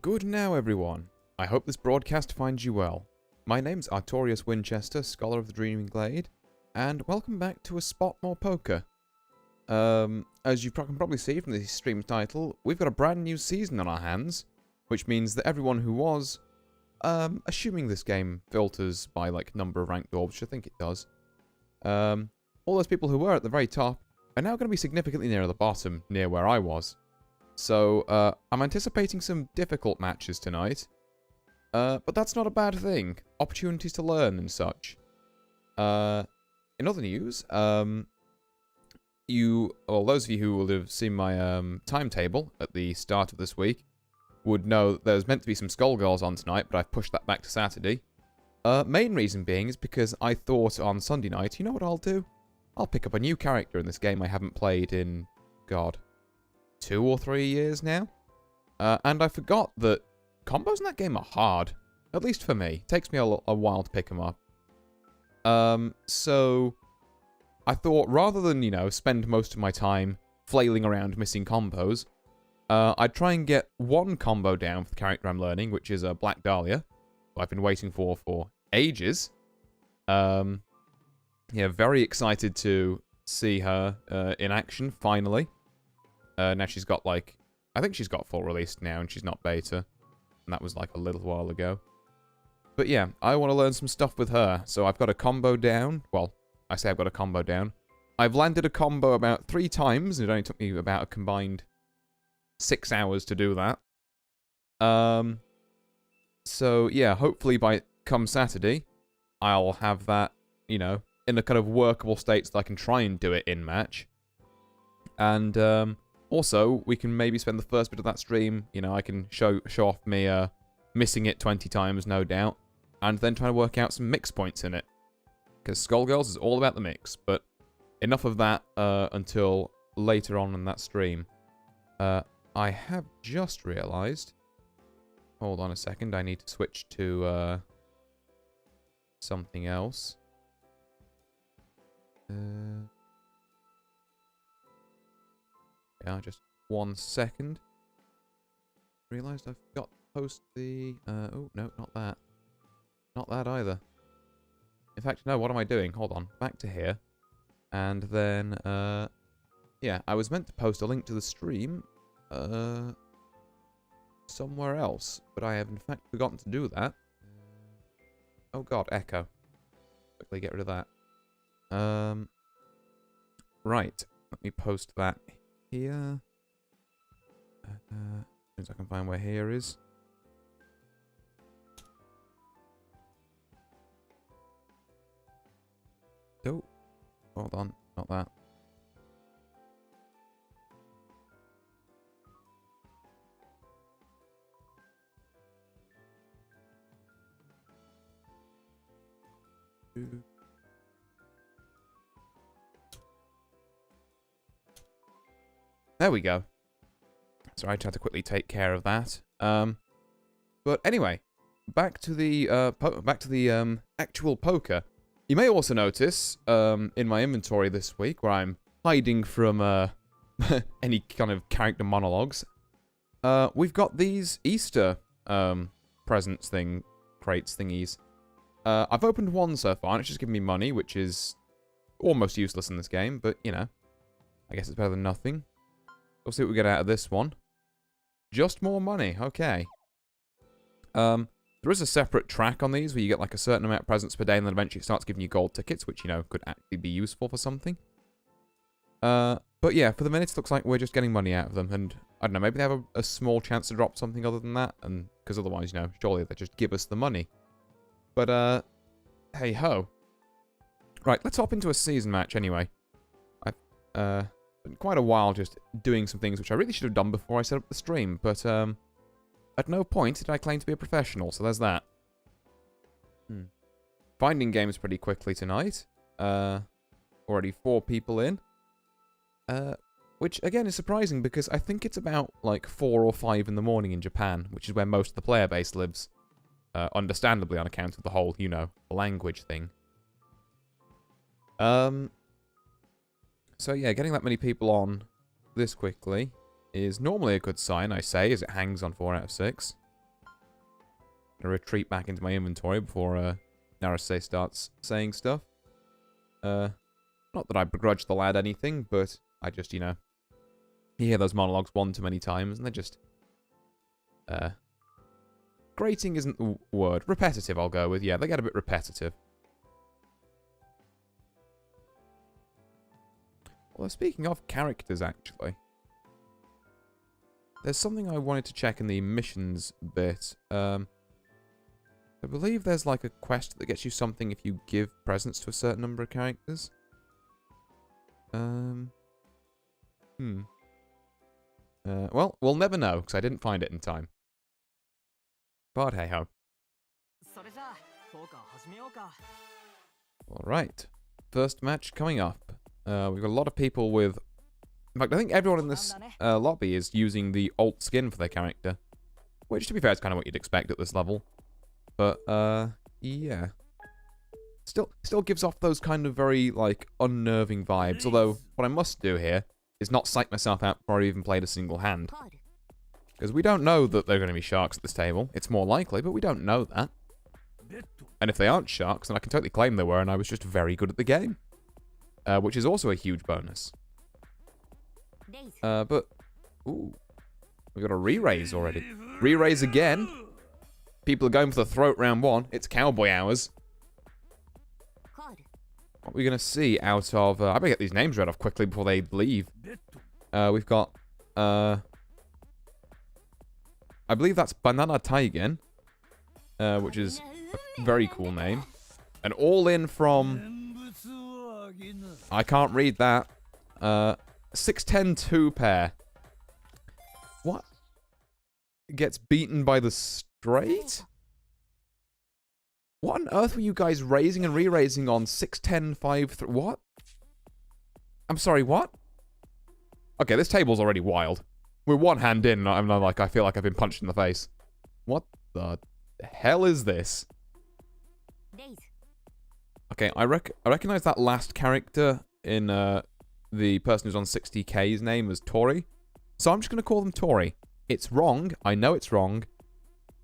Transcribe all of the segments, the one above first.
Good now, everyone. I hope this broadcast finds you well. My name's Artorius Winchester, Scholar of the Dreaming Glade, and welcome back to A Spot More Poker. As you can probably see from the stream title, we've got a brand new season on our hands, which means that everyone who was, assuming this game filters by, like, number of ranked orbs, which I think it does, all those people who were at the very top are now going to be significantly near the bottom, near where I was. So, I'm anticipating some difficult matches tonight. But that's not a bad thing. Opportunities to learn and such. In other news, those of you who will have seen my timetable at the start of this week would know that there's meant to be some Skullgirls on tonight, but I've pushed that back to Saturday. Main reason being is because I thought on Sunday night, you know what I'll do? I'll pick up a new character in this game I haven't played in, God, 2 or 3 years now. And I forgot that combos in that game are hard. At least for me. It takes me a while to pick them up. So I thought rather than, you know, spend most of my time flailing around missing combos, I'd try and get one combo down for the character I'm learning, which is Black Dahlia, who I've been waiting for ages. Yeah, very excited to see her in action, finally. Now she's got, like, I think she's got full release now, and she's not beta. And that was, like, a little while ago. But yeah, I want to learn some stuff with her. So I've got a combo down. Well, I say I've got a combo down. I've landed a combo about 3 times, and it only took me about a combined 6 hours to do that. So yeah, hopefully by come Saturday, I'll have that, you know, in a kind of workable state so that I can try and do it in match. And also, we can maybe spend the first bit of that stream, you know, I can show off me missing it 20 times, no doubt, and then try to work out some mix points in it. Because Skullgirls is all about the mix, but enough of that until later on in that stream. I have just realised... Hold on a second, I need to switch to something else. Yeah, just 1 second. Realised I forgot to post the... oh, no, not that. Not that either. In fact, no, what am I doing? Hold on. Back to here. And then, yeah, I was meant to post a link to the stream, somewhere else. But I have, in fact, forgotten to do that. Oh, God, Echo. Quickly get rid of that. Right. Let me post that here. As soon as I can find where here is. Oh, hold on, not that. There we go. So I tried to quickly take care of that. But anyway, back to the actual poker. You may also notice in my inventory this week, where I'm hiding from any kind of character monologues, we've got these Easter presents crates thingies. I've opened one so far, and it's just given me money, which is almost useless in this game, but you know, I guess it's better than nothing. We'll see what we get out of this one. Just more money, okay. There is a separate track on these where you get like a certain amount of presents per day and then eventually it starts giving you gold tickets, which, you know, could actually be useful for something. But yeah, for the minute it looks like we're just getting money out of them, and I don't know, maybe they have a small chance to drop something other than that, and because otherwise, you know, surely they just give us the money. But, hey ho. Right, let's hop into a season match anyway. I've been quite a while just doing some things which I really should have done before I set up the stream, but at no point did I claim to be a professional, so there's that. Finding games pretty quickly tonight. Already 4 people in. Which, again, is surprising because I think it's about, like, 4 or 5 in the morning in Japan, which is where most of the player base lives. Understandably on account of the whole, you know, language thing. So, yeah, getting that many people on this quickly is normally a good sign, I say, as it hangs on 4 out of 6. gonna retreat back into my inventory before Narase starts saying stuff. Not that I begrudge the lad anything, but I just, you know, you hear those monologues one too many times, and they're just... grating isn't the word. Repetitive, I'll go with. Yeah, they get a bit repetitive. Well, speaking of characters, actually, there's something I wanted to check in the missions bit. I believe there's like a quest that gets you something if you give presents to a certain number of characters. Well, we'll never know, because I didn't find it in time. But hey-ho. Alright. First match coming up. We've got a lot of people with... In fact, I think everyone in this lobby is using the alt skin for their character. Which, to be fair, is kind of what you'd expect at this level. But, yeah. Still gives off those kind of very, like, unnerving vibes. Although, what I must do here is not psych myself out before I even played a single hand. Because we don't know that there are going to be sharks at this table. It's more likely, but we don't know that. And if they aren't sharks, then I can totally claim they were, and I was just very good at the game. Which is also a huge bonus. But... Ooh. We got a re-raise already. Re-raise again. People are going for the throat round one. It's cowboy hours. What are we going to see out of... I better get these names read off quickly before they leave. We've got... I believe that's Banana Taigen. Which is a very cool name. And all in from... I can't read that. 610-2 pair. What? Gets beaten by the straight? What on earth were you guys raising and re-raising on 610-5... What? I'm sorry, what? Okay, this table's already wild. We're one hand in, and I'm like, I feel like I've been punched in the face. What the hell is this? Okay, I recognize that last character in the person who's on 60k's name as Tori. So I'm just going to call them Tori. It's wrong. I know it's wrong.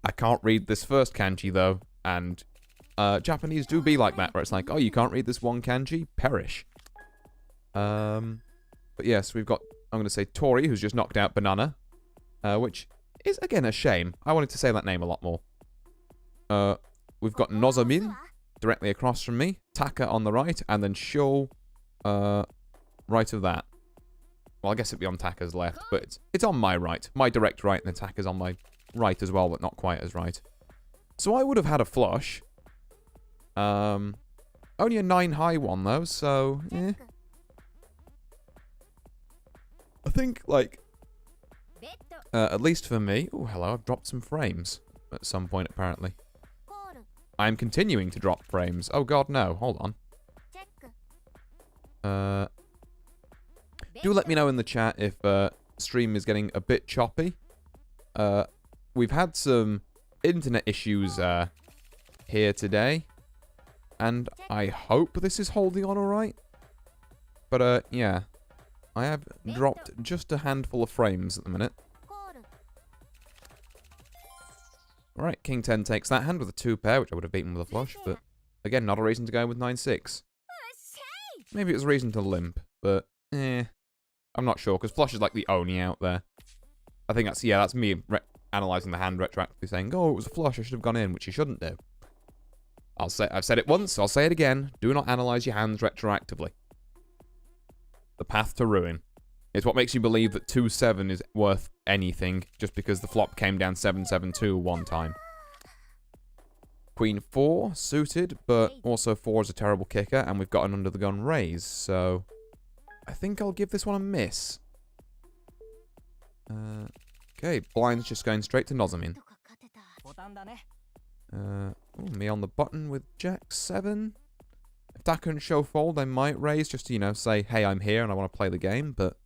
I can't read this first kanji, though. And Japanese do be like that, where it's like, oh, you can't read this one kanji? Perish. But yes, we've got, I'm going to say Tori, who's just knocked out Banana. Which is, again, a shame. I wanted to say that name a lot more. We've 't Nozomin directly across from me. Taka on the right. And then Sho right of that. Well, I guess it'd be on Taka's left, but it's on my right. My direct right, and then Taka's on my right as well, but not quite as right. So I would have had a flush. Only a 9 high one, though, so... eh. I think, like... at least for me... Oh, hello, I've dropped some frames at some point, apparently. I'm continuing to drop frames. Oh, God, no. Hold on. Do let me know in the chat if stream is getting a bit choppy. We've had some internet issues here today. And I hope this is holding on alright. But, yeah. I have dropped just a handful of frames at the minute. Alright, King 10 takes that hand with a 2 pair, which I would have beaten with a flush. But, again, not a reason to go with 9-6. Maybe it was a reason to limp, but, I'm not sure, because flush is like the only out there. I think that's, yeah, that's me analysing the hand retroactively saying, oh, it was a flush, I should have gone in, which you shouldn't do. I've said it once, I'll say it again. Do not analyse your hands retroactively. The path to ruin. It's what makes you believe that 2-7 is worth anything, just because the flop came down 7-7-2 one time. Queen 4, suited, but also 4 is a terrible kicker, and we've got an under-the-gun raise, so... I think I'll give this one a miss. Okay, blind's just going straight to Nozomin. Me on the button with Jack 7. If Taka and Sho fold, I might raise just to, you know, say, hey, I'm here and I want to play the game, but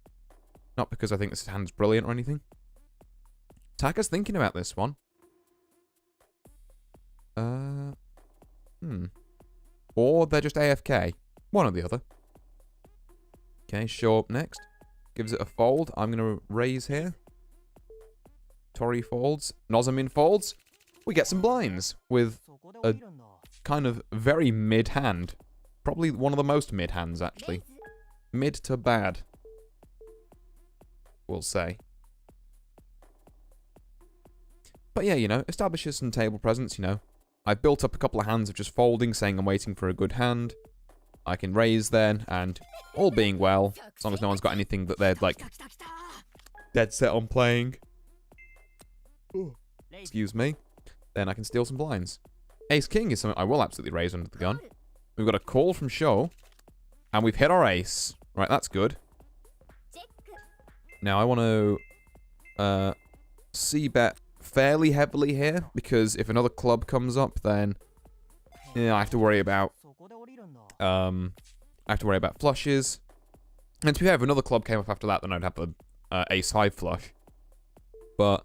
not because I think this hand's brilliant or anything. Taka's thinking about this one. Or they're just AFK. One or the other. Okay, Sho up next. Gives it a fold. I'm going to raise here. Tori folds. Nozomin folds. we get some blinds with a kind of very mid hand. Probably one of the most mid hands, actually. Mid to bad, we'll say. But yeah, you know, establishes some table presence, you know. I've built up a couple of hands of just folding, saying I'm waiting for a good hand. I can raise then, and all being well, as long as no one's got anything that they're, like, dead set on playing. Excuse me. Then I can steal some blinds. Ace-King is something I will absolutely raise under the gun. We've got a call from Show, and we've hit our ace. Right, that's good. Now, I want to c-bet fairly heavily here, because if another club comes up, then yeah, I have to worry about flushes. And to be fair, if another club came up after that, then I'd have the ace-high flush. But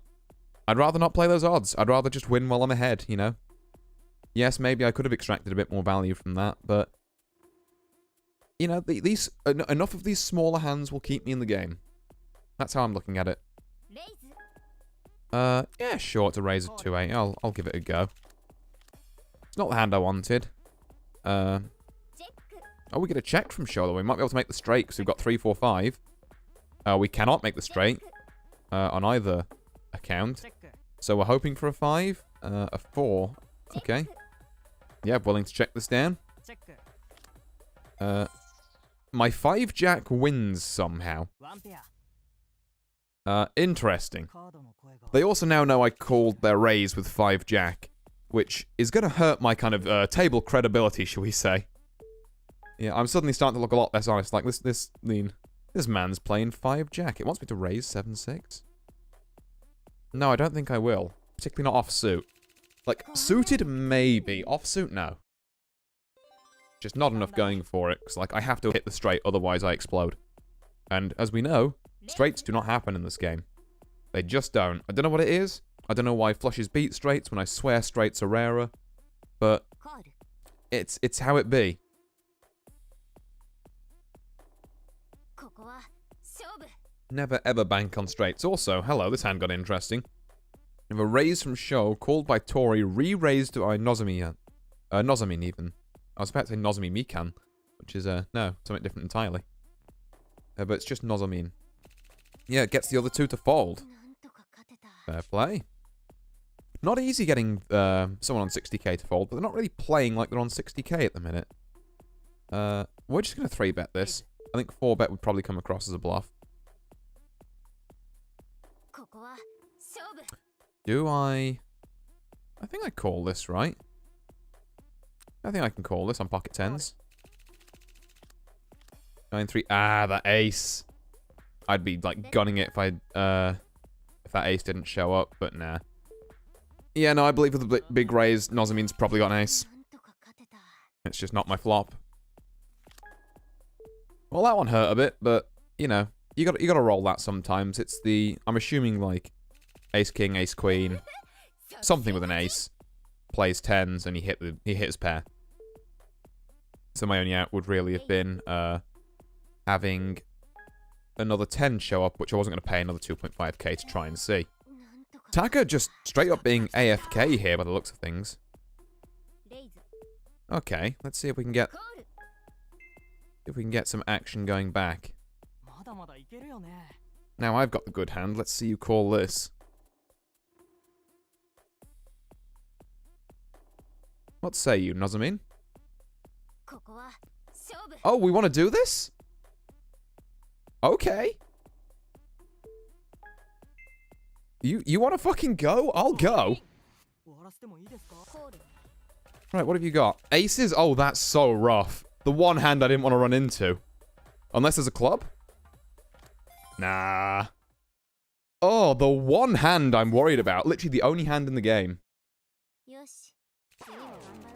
I'd rather not play those odds. I'd rather just win while I'm ahead, you know? Yes, maybe I could have extracted a bit more value from that, but you know, enough of these smaller hands will keep me in the game. That's how I'm looking at it. Yeah, sure, it's a raise of 2-8. I'll give it a go. It's not the hand I wanted. Oh, we get a check from Show, though. We might be able to make the straight, because we've got 3-4-5. We cannot make the straight on either account. So we're hoping for a 5, a 4. Okay. Yeah, willing to check this down. My 5-jack wins somehow. Interesting. They also now know I called their raise with 5-jack, which is going to hurt my kind of table credibility, shall we say. Yeah, I'm suddenly starting to look a lot less honest. Like, this man's playing 5-jack. It wants me to raise 7-6. No, I don't think I will. Particularly not offsuit. Like, suited, maybe. Offsuit, no. Just not enough going for it, because, like, I have to hit the straight, otherwise I explode. And, as we know, straights do not happen in this game. They just don't. I don't know what it is. I don't know why flushes beat straights when I swear straights are rarer. But, it's how it be. Never ever bank on straights. Also, hello, this hand got interesting. We have a raise from Show, called by Tori, re-raised by Nozomi. Nozomin, even. I was about to say Nozomi Mikan, which is, no, something different entirely. But it's just Nozomin. Yeah, it gets the other two to fold. Fair play. Not easy getting someone on 60k to fold, but they're not really playing like they're on 60k at the minute. We're just going to 3-bet this. I think 4-bet would probably come across as a bluff. Do I think I call this, right? I think I can call this on pocket 10s. 9-3. Ah, that ace. I'd be, like, gunning it if if that ace didn't show up, but nah. Yeah, no, I believe with the big raise, Nozomin's probably got an ace. It's just not my flop. Well, that one hurt a bit, but, you know, you gotta roll that sometimes. It's the, I'm assuming, like, ace-king, ace-queen, something with an ace, plays 10s, and he hit his pair. So my only out would really have been, having another 10 show up, which I wasn't going to pay another 2.5k to try and see. Taka just straight up being AFK here by the looks of things. Okay, let's see if we can get some action going back. Now I've got the good hand. Let's see you call this. What say you, Nozomin? Oh, we want to do this? Okay. You want to fucking go? I'll go. Right, what have you got? Aces? Oh, that's so rough. The one hand I didn't want to run into. Unless there's a club? Nah. Oh, the one hand I'm worried about. Literally the only hand in the game.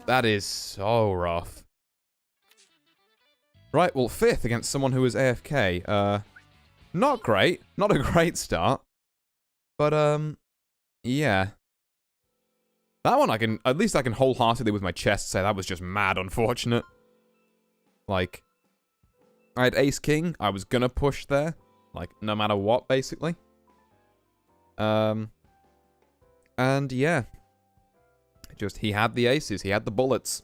That is so rough. Right, well, 5th against someone who is AFK. Not great. Not a great start. But, yeah. That one at least I can wholeheartedly with my chest say that was just mad unfortunate. Like, I had ace-king. I was gonna push there. Like, no matter what, basically. And, yeah. Just, he had the aces. He had the bullets.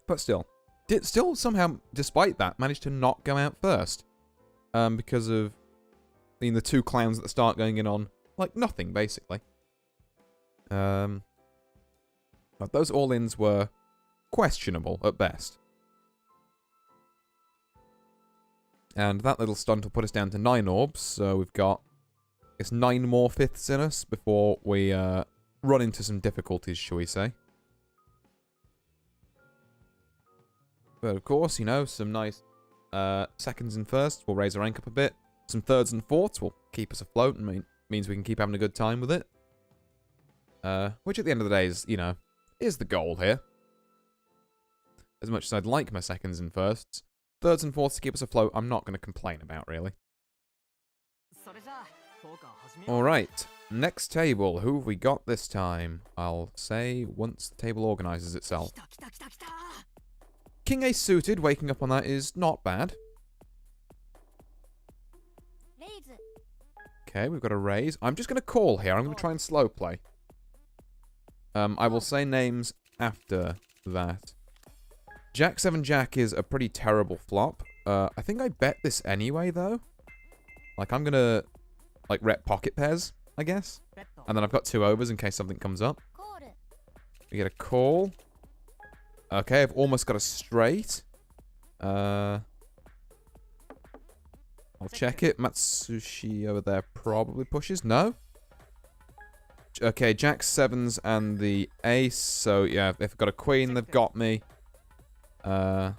But still. Did still somehow, despite that, managed to not go out first. Because of, I mean, the two clowns at the start going in on, like, nothing, basically. But those all-ins were questionable at best. And that little stunt will put us down to 9 orbs, so we've got, I guess, 9 more fifths in us before we run into some difficulties, shall we say. But of course, you know, some nice seconds and firsts will raise our rank up a bit. Some thirds and fourths will keep us afloat and means we can keep having a good time with it. Which at the end of the day is, you know, is the goal here. As much as I'd like my seconds and firsts, thirds and fourths to keep us afloat, I'm not going to complain about, really. Alright, next table. Who have we got this time? I'll say once the table organises itself. King Ace suited, waking up on that is not bad. Okay, we've got a raise. I'm just going to call here. I'm going to try and slow play. I will say names after that. Jack 7 Jack is a pretty terrible flop. I think I bet this anyway, though. Like, I'm going to, like, rep pocket pairs, I guess. And then I've got 2 overs in case something comes up. We get a call. Okay, I've almost got a straight. I'll check it. Matsushi over there probably pushes. No? Okay, Jack 7s and the ace. So, yeah, if I've got a queen, they've got me. I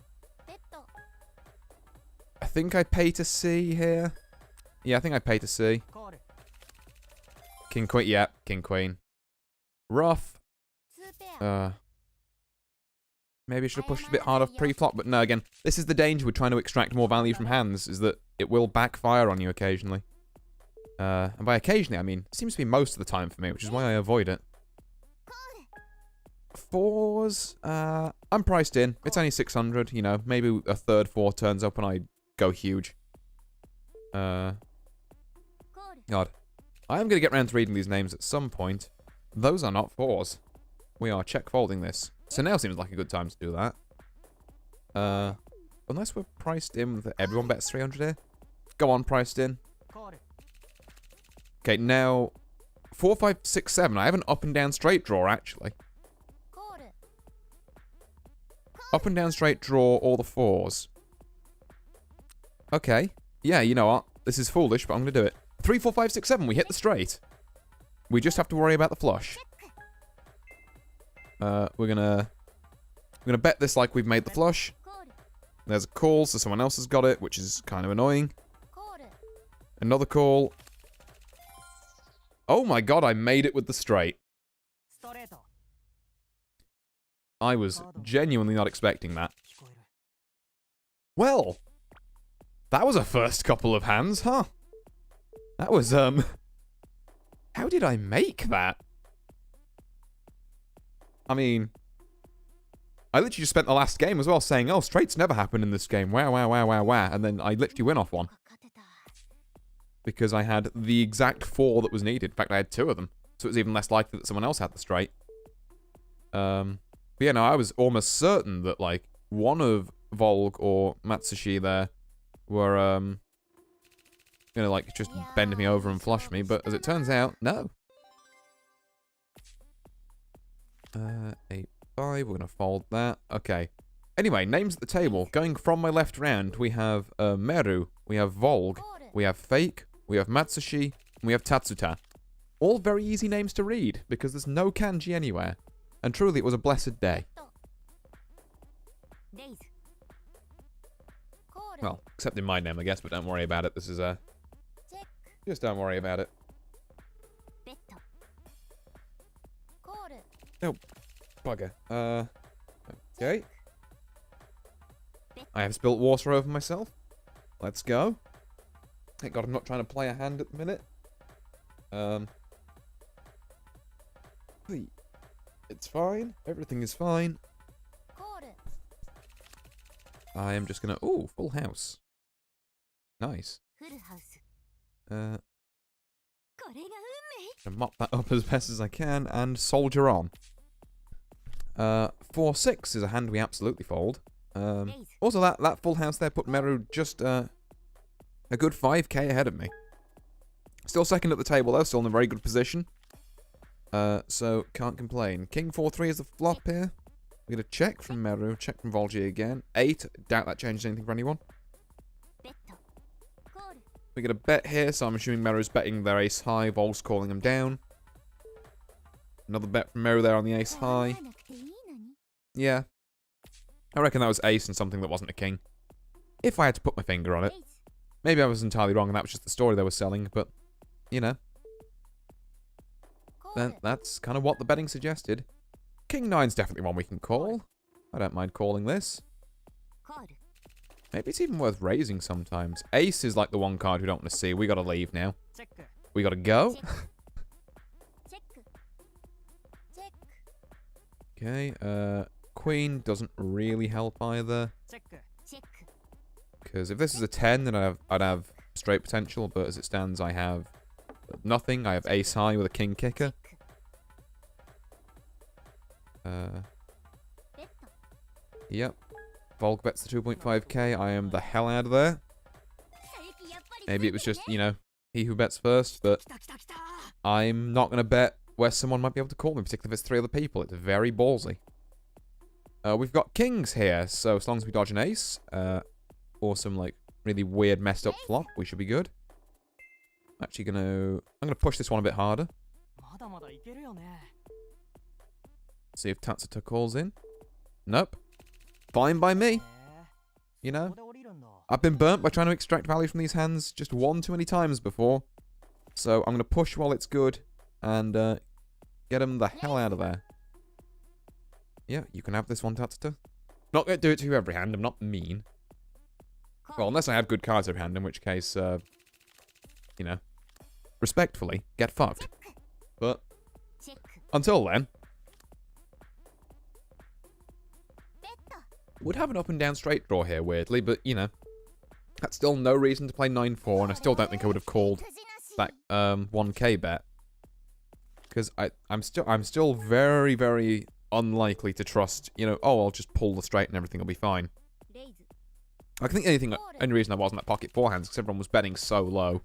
think I pay to see here. Yeah, I think I pay to see. King, queen. Yeah, king, queen. Rough. Maybe I should have pushed a bit harder pre-flop, but no, again, this is the danger with trying to extract more value from hands, is that it will backfire on you occasionally. And by occasionally, I mean, it seems to be most of the time for me, which is why I avoid it. 4s, I'm priced in. It's only 600, you know, maybe a third 4 turns up and I go huge. God. I am going to get around to reading these names at some point. Those are not 4s. We are check folding this. So now seems like a good time to do that. Unless we're priced in with everyone bets 300 here. Go on, priced in. Okay, now 4, 5, 6, 7. I have an up and down straight draw, actually. Up and down straight draw all the 4s. Okay. Yeah, you know what? This is foolish, but I'm going to do it. 3, 4, 5, 6, 7. We hit the straight. We just have to worry about the flush. We're gonna bet this like we've made the flush. There's a call, so someone else has got it, which is kind of annoying. Another call. Oh my god, I made it with the straight. I was genuinely not expecting that. Well, that was a first couple of hands, huh? That was, how did I make that? I mean, I literally just spent the last game as well saying, oh, straights never happen in this game. Wow, wow, wow, wow, wow. And then I literally win off one. Because I had the exact 4 that was needed. In fact, I had 2 of them. So it was even less likely that someone else had the straight. But yeah, no, I was almost certain that, like, one of Volg or Matsushi there were, gonna, like, just bend me over and flush me. But as it turns out, no. 8, 5, we're gonna fold that. Okay. Anyway, names at the table. Going from my left round, we have Meru, we have Volg, we have Fake, we have Matsushi, and we have Tatsuta. All very easy names to read, because there's no kanji anywhere. And truly, it was a blessed day. Well, except in my name, I guess, but don't worry about it. This is a... Just don't worry about it. Oh, bugger. Okay. I have spilt water over myself. Let's go. Thank God I'm not trying to play a hand at the minute. It's fine. Everything is fine. I am just gonna... Ooh, full house. Nice. Gonna mop that up as best as I can and soldier on. 4-6 is a hand we absolutely fold. Also, that full house there put Meru just a good 5k ahead of me. Still second at the table though, still in a very good position. So can't complain. King 4-3 is the flop here. We get a check from Meru, check from Volgi again. 8, doubt that changes anything for anyone. We get a bet here, so I'm assuming Meru's betting their ace high, Vol's calling them down. Another bet from Meru there on the ace high. Yeah. I reckon that was ace and something that wasn't a king. If I had to put my finger on it. Maybe I was entirely wrong and that was just the story they were selling, but, you know. Then that's kind of what the betting suggested. King 9's definitely one we can call. I don't mind calling this. Maybe it's even worth raising sometimes. Ace is like the one card we don't want to see. We gotta leave now. We gotta go. Okay, Queen doesn't really help either. Because if this is a 10, then I'd have straight potential, but as it stands, I have nothing. I have ace high with a king kicker. Yep. Volk bets the 2.5k. I am the hell out of there. Maybe it was just, you know, he who bets first, but I'm not going to bet where someone might be able to call me, particularly if it's 3 other people. It's very ballsy. We've got kings here, so as long as we dodge an ace, or some, like, really weird messed up flop, we should be good. I'm gonna push this one a bit harder. See if Tatsuta calls in. Nope. Fine by me. You know? I've been burnt by trying to extract value from these hands just one too many times before. So I'm gonna push while it's good and get them the hell out of there. Yeah, you can have this one, Tatsuta. Not gonna do it to you every hand, I'm not mean. Well, unless I have good cards every hand, in which case, you know, respectfully, get fucked. But, until then, would have an up and down straight draw here, weirdly, but, you know, that's still no reason to play 9-4, and I still don't think I would have called that 1k bet. Because I'm still very, very unlikely to trust, you know, oh, I'll just pull the straight and everything will be fine. I think only reason I wasn't at pocket forehands because everyone was betting so low.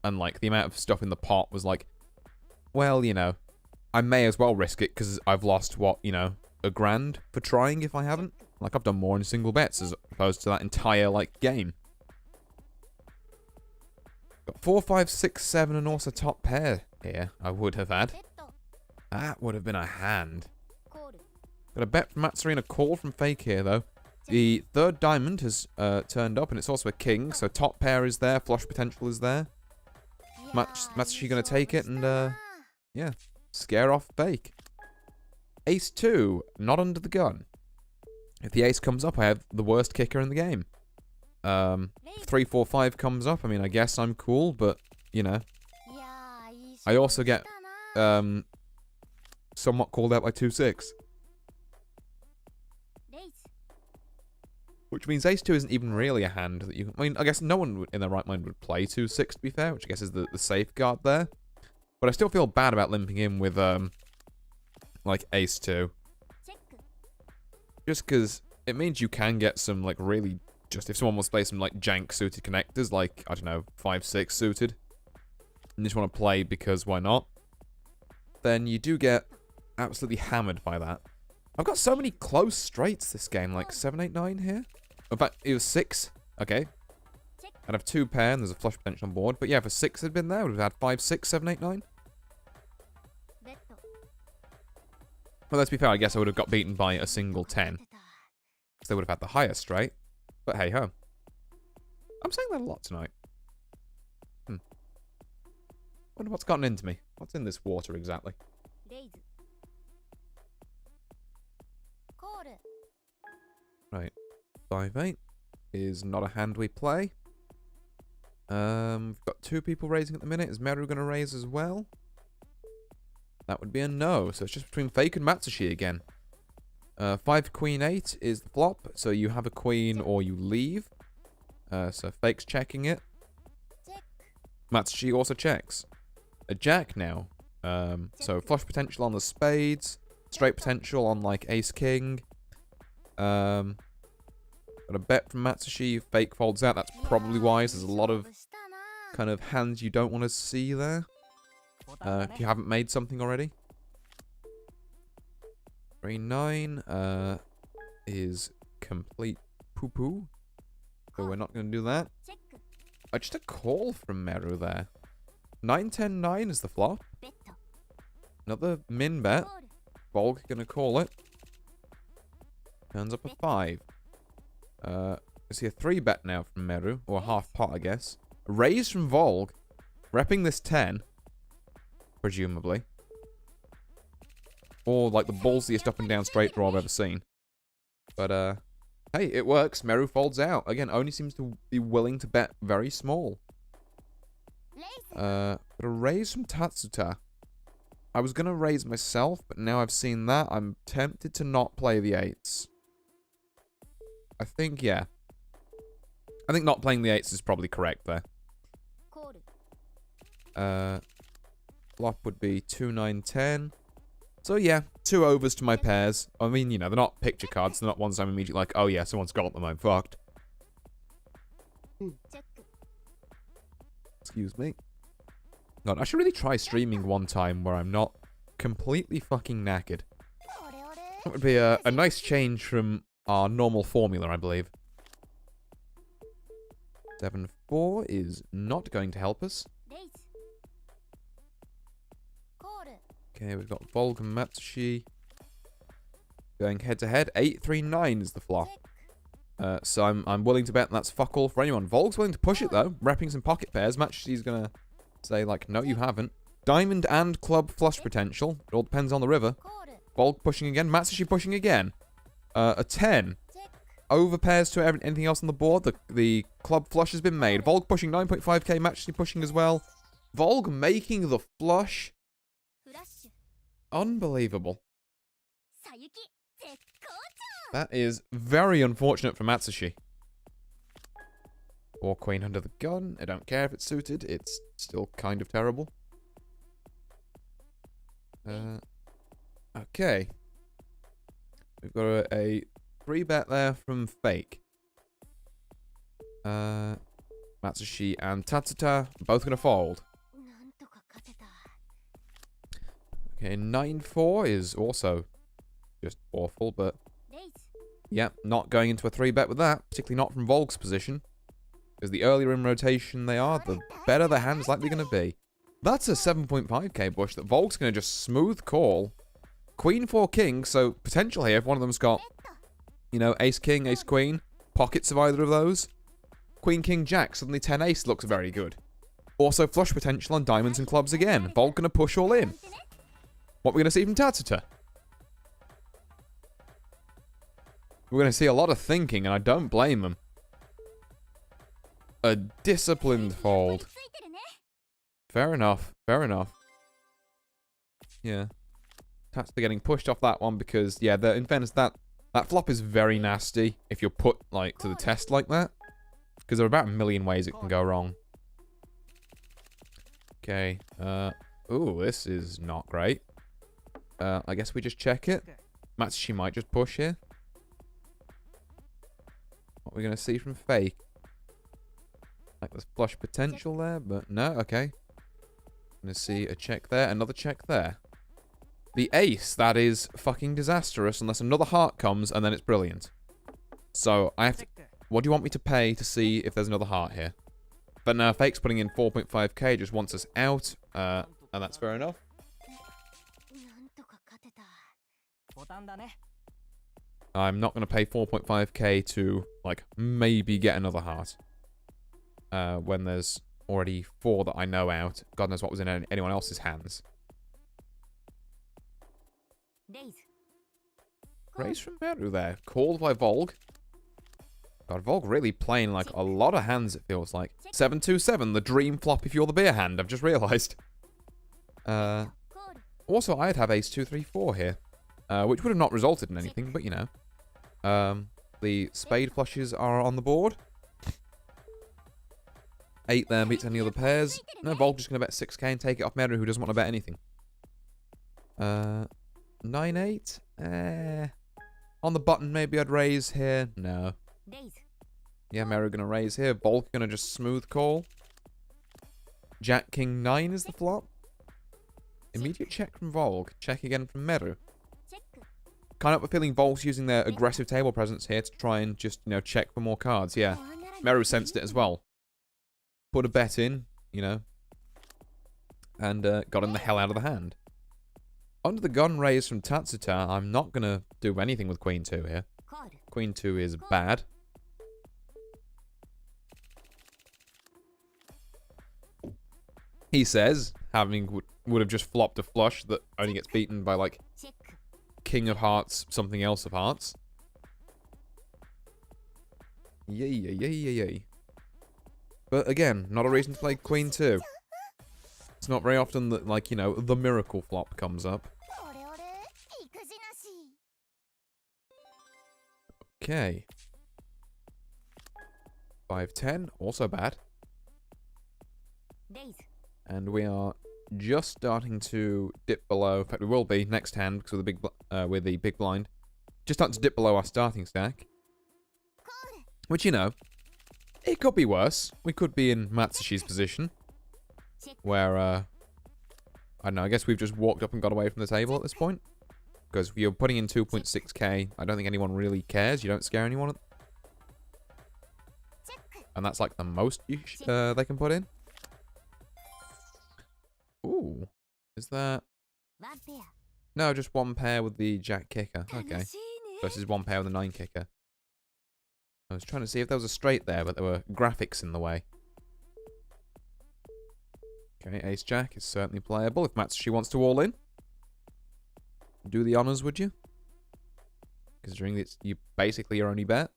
And, like, the amount of stuff in the pot was like, well, you know, I may as well risk it because I've lost, what, you know, $1,000 for trying if I haven't. Like, I've done more in single bets as opposed to that entire, like, game. Got 4, 5, 6, 7 and also top pair here, I would have had. That would have been a hand. Got a bet from Matsuri and a call from Fake here, though. The third diamond has turned up, and it's also a king, so top pair is there, flush potential is there. Matsuri gonna take it and, yeah, scare off Fake. Ace 2, not under the gun. If the ace comes up, I have the worst kicker in the game. 3, 4, 5 comes up, I mean, I guess I'm cool, but, you know. I also get, somewhat called out by 2, 6. Which means ace 2 isn't even really a hand that you... I mean, I guess no one in their right mind would play 2, 6, to be fair, which I guess is the safeguard there. But I still feel bad about limping in with, like, ace 2. Just because it means you can get some, like, really... Just if someone wants to play some, like, jank suited connectors, like, I don't know, 5, 6 suited, and just want to play because why not, then you do get absolutely hammered by that. I've got so many close straights this game, like 7, 8, 9 here. In fact, it was 6. Okay. I'd have 2 pair and there's a flush potential on board. But yeah, if a 6 had been there, I would have had 5, 6, 7, 8, 9. Well, let's be fair, I guess I would have got beaten by a single 10. Because they would have had the higher straight. But hey ho. I'm saying that a lot tonight. Wonder what's gotten into me. What's in this water exactly? Right. 5, 8 is not a hand we play. We've got 2 people raising at the minute. Is Meru going to raise as well? That would be a no. So it's just between Fake and Matsushi again. 5, Queen, 8 is the flop. So you have a queen or you leave. So Fake's checking it. Matsushi also checks. a jack now. So flush potential on the spades, straight potential on like ace king. Got a bet from Matsushi. Fake folds out. That's probably wise. There's a lot of kind of hands you don't want to see there. If you haven't made something already. 3-9 is complete poo-poo. So we're not going to do that. Just a call from Meru there. 9-10-9 is the flop. Another min bet. Volk going to call it. Turns up a 5. I see a 3 bet now from Meru. Or a half pot, I guess. A raise from Volk. Repping this 10. Presumably. Or like the ballsiest up and down straight draw I've ever seen. But, hey, it works. Meru folds out. Again, only seems to be willing to bet very small. But a raise from Tatsuta. I was going to raise myself, but now I've seen that, I'm tempted to not play the 8s. I think, yeah. I think not playing the 8s is probably correct there. Flop would be 2-9-10. So yeah, 2 overs to my pairs. I mean, you know, they're not picture cards. They're not ones I'm immediately like, oh yeah, someone's got them, I'm fucked. Excuse me. God, I should really try streaming one time where I'm not completely fucking knackered. That would be a nice change from our normal formula, I believe. 7-4 is not going to help us. Okay, we've got Volk and Matsushi going head to head. 8-3-9 is the flop. So I'm willing to bet that's fuck all for anyone. Volk's willing to push it though, repping some pocket pairs. Matsushi's gonna say like, no, you haven't. Diamond and club flush potential. It all depends on the river. Volk pushing again. Matsushi pushing again. A 10. Over pairs to anything else on the board. The club flush has been made. Volk pushing 9.5k. Matsushi pushing as well. Volk making the flush. Unbelievable. That is very unfortunate for Matsushi. Or queen under the gun. I don't care if it's suited. It's still kind of terrible. Okay. We've got a 3 bet there from Fake. Matsushi and Tatsuta both going to fold. Okay, 9-4 is also just awful, but yeah, not going into a 3 bet with that, particularly not from Volk's position. Because the earlier in rotation they are, the better the hand's likely going to be. That's a 7.5k bush that Volk's going to just smooth call. Queen 4 king, so potential here if one of them's got, you know, ace king, ace queen, pockets of either of those. Queen king jack, suddenly 10 ace looks very good. Also flush potential on diamonds and clubs again. Volk going to push all in. What we're going to see from Tatsuta? We're going to see a lot of thinking, and I don't blame him. A disciplined fold. Fair enough. Fair enough. Yeah. Tatsuta getting pushed off that one because, yeah, in fairness, that flop is very nasty if you're put, like, to the test like that. Because there are about a million ways it can go wrong. Okay. Ooh, this is not great. I guess we just check it. Matsushi might just push here. What are we going to see from Fake? Like there's flush potential there, but no, okay. Going to see a check there, another check there. The ace, that is fucking disastrous unless another heart comes and then it's brilliant. So, I have to... What do you want me to pay to see if there's another heart here? But no, Fake's putting in 4.5k, just wants us out, and that's fair enough. I'm not going to pay 4.5k to, like, maybe get another heart. When there's already 4 that I know out. God knows what was in anyone else's hands. Raise from Meru there. Called by Volk. God, Volk really playing, like, a lot of hands, it feels like. 7-2-7, the dream flop if you're the beer hand, I've just realised. Also, I'd have ace 2-3-4 here. Which would have not resulted in anything, but you know. The spade flushes are on the board. 8 there beats any other pairs. No, Volk just going to bet 6k and take it off Meru, who doesn't want to bet anything. 9-8? On the button, maybe I'd raise here. No. Yeah, Meru going to raise here. Volk going to just smooth call. Jack King 9 is the flop. Immediate check from Volk. Check again from Meru. Kind of have a feeling Volk's using their aggressive table presence here to try and just, you know, check for more cards. Yeah. Meru sensed it as well. Put a bet in, you know. And got him the hell out of the hand. Under the gun raise from Tatsuta, I'm not going to do anything with Queen 2 here. Queen 2 is bad. He says, having would have just flopped a flush that only gets beaten by, like, King of Hearts, something else of Hearts. Yay, yay, yay, yay, yay. But again, not a reason to play Queen 2. It's not very often that, like, you know, the miracle flop comes up. Okay. 5-10, also bad. And we are just starting to dip below. In fact, we will be next hand because of the big blind. Just starting to dip below our starting stack. Which, you know, it could be worse. We could be in Matsushi's position. Where, I don't know, I guess we've just walked up and got away from the table at this point. Because you're putting in 2.6k. I don't think anyone really cares. You don't scare anyone. And that's like the most they can put in. Ooh. Is that... No, just one pair with the Jack kicker. Okay. Versus one pair with the 9 kicker. I was trying to see if there was a straight there, but there were graphics in the way. Okay, Ace Jack is certainly playable if Matsushi wants to all in. Do the honors, would you? Considering it's basically your only bet.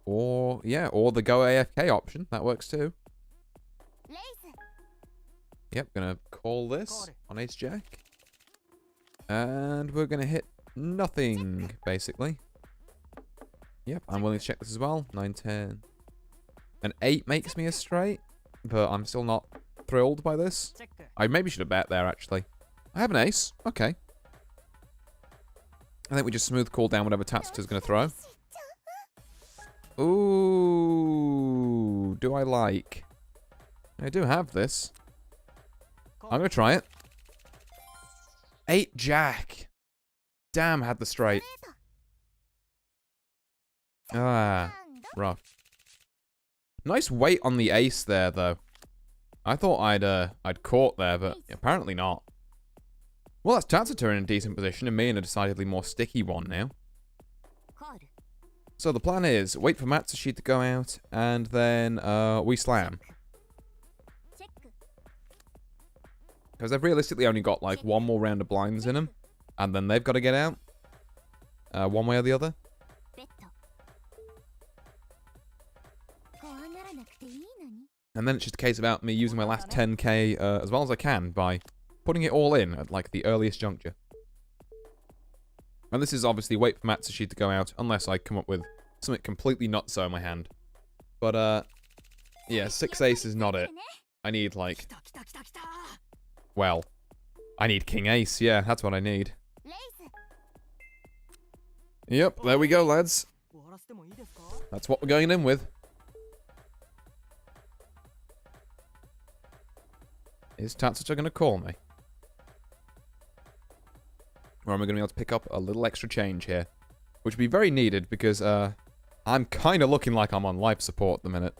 Or the go AFK option. That works too. Yep, gonna call this on Ace Jack. And we're gonna hit nothing, basically. Yep, I'm willing to check this as well. 9, 10. An 8 makes me a straight, but I'm still not thrilled by this. I maybe should have bet there, actually. I have an ace. Okay. I think we just smooth call down whatever Tatsuta's gonna throw. Ooh, do I like? I do have this. I'm gonna try it. 8 Jack. Damn, had the straight. Ah, rough. Nice weight on the ace there, though. I thought I'd caught there, but apparently not. Well, that's Tatsuta in a decent position, and me in a decidedly more sticky one now. So the plan is, wait for Matsushi to go out, and then we slam. Because they've realistically only got like one more round of blinds in them, and then they've got to get out. One way or the other. And then it's just a case about me using my last 10k as well as I can by putting it all in at like the earliest juncture. And this is obviously wait for Matsushi to go out, unless I come up with something completely not so in my hand. But, yeah, 6 ace is not it. I need, like... Well, I need king ace, yeah, that's what I need. Yep, there we go, lads. That's what we're going in with. Is Tatsuta going to call me? Or am I going to be able to pick up a little extra change here? Which would be very needed because I'm kind of looking like I'm on life support at the minute.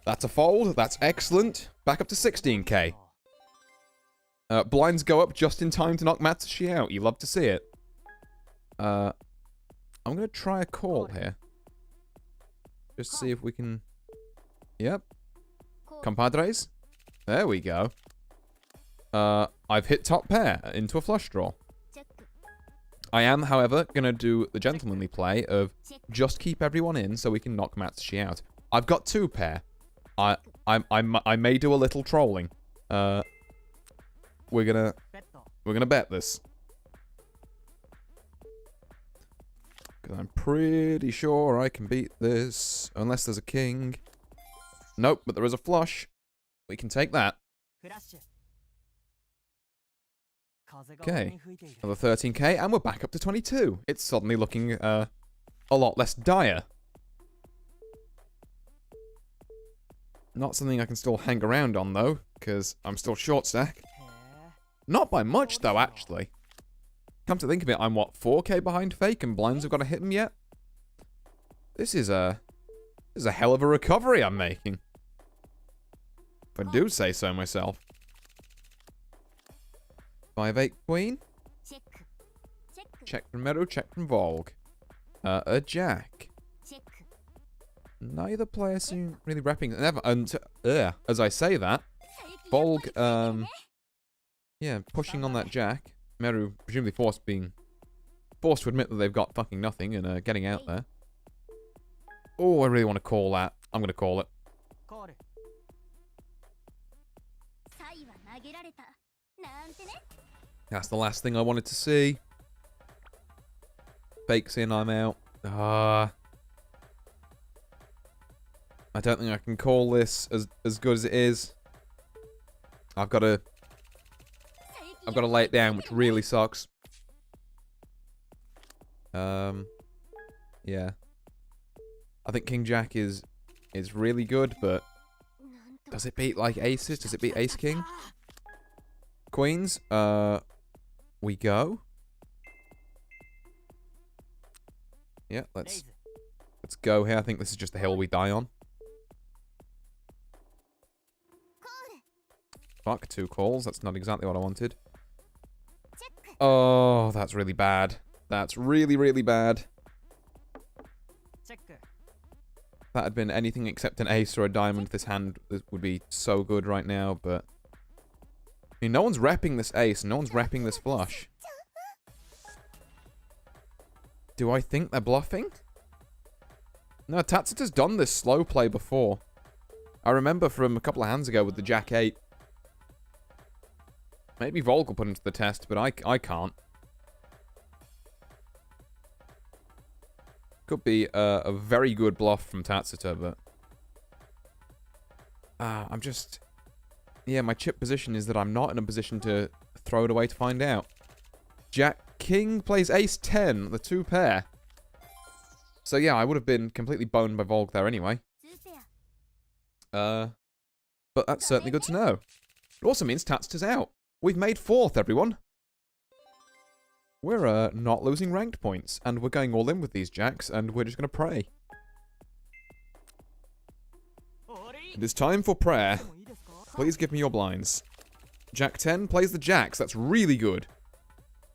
That's a fold. That's excellent. Back up to 16k. Blinds go up just in time to knock Matsushi out. You love to see it. I'm going to try a call here. Just to see if we can... Yep. Compadres. There we go. I've hit top pair into a flush draw. I am, however, going to do the gentlemanly play of just keep everyone in so we can knock Matsushi out. I've got 2 pair. I may do a little trolling. We're gonna bet this. Because I'm pretty sure I can beat this. Unless there's a king. Nope, but there is a flush. We can take that. Okay. Another 13k, and we're back up to 22. It's suddenly looking a lot less dire. Not something I can still hang around on, though, because I'm still short stack. Not by much, though, actually. Come to think of it, I'm, what, 4k behind Fake, and blinds have got to hit him yet? This is a hell of a recovery I'm making. If I do say so myself. 5-8 Queen. Check from Meadow, check from Volg. A Jack. Neither player seem really repping. As I say that, Volg, yeah, pushing on that Jack. Meru presumably being forced to admit that they've got fucking nothing and getting out there. Oh, I really want to call that. I'm going to call it. That's the last thing I wanted to see. Fake's in, I'm out. I don't think I can call this as good as it is. I've got to lay it down, which really sucks. Yeah. I think King Jack is really good, but does it beat like aces? Does it beat Ace King? Queens, we go. Yeah, let's go here. I think this is just the hill we die on. Fuck, 2 calls. That's not exactly what I wanted. Oh, that's really bad. That's really, really bad. If that had been anything except an ace or a diamond, this hand would be so good right now, but... I mean, no one's repping this ace, no one's repping this flush. Do I think they're bluffing? No, Tatsuda's done this slow play before. I remember from a couple of hands ago with the Jack 8. Maybe Volk will put him to the test, but I can't. Could be a very good bluff from Tatsuta, but... I'm just... Yeah, my chip position is that I'm not in a position to throw it away to find out. Jack King plays Ace 10, the 2 pair. So yeah, I would have been completely boned by Volk there anyway. But that's certainly good to know. It also means Tatsuta's out. We've made 4th, everyone. We're not losing ranked points, and we're going all in with these Jacks, and we're just going to pray. It is time for prayer. Please give me your blinds. Jack 10 plays the Jacks. That's really good.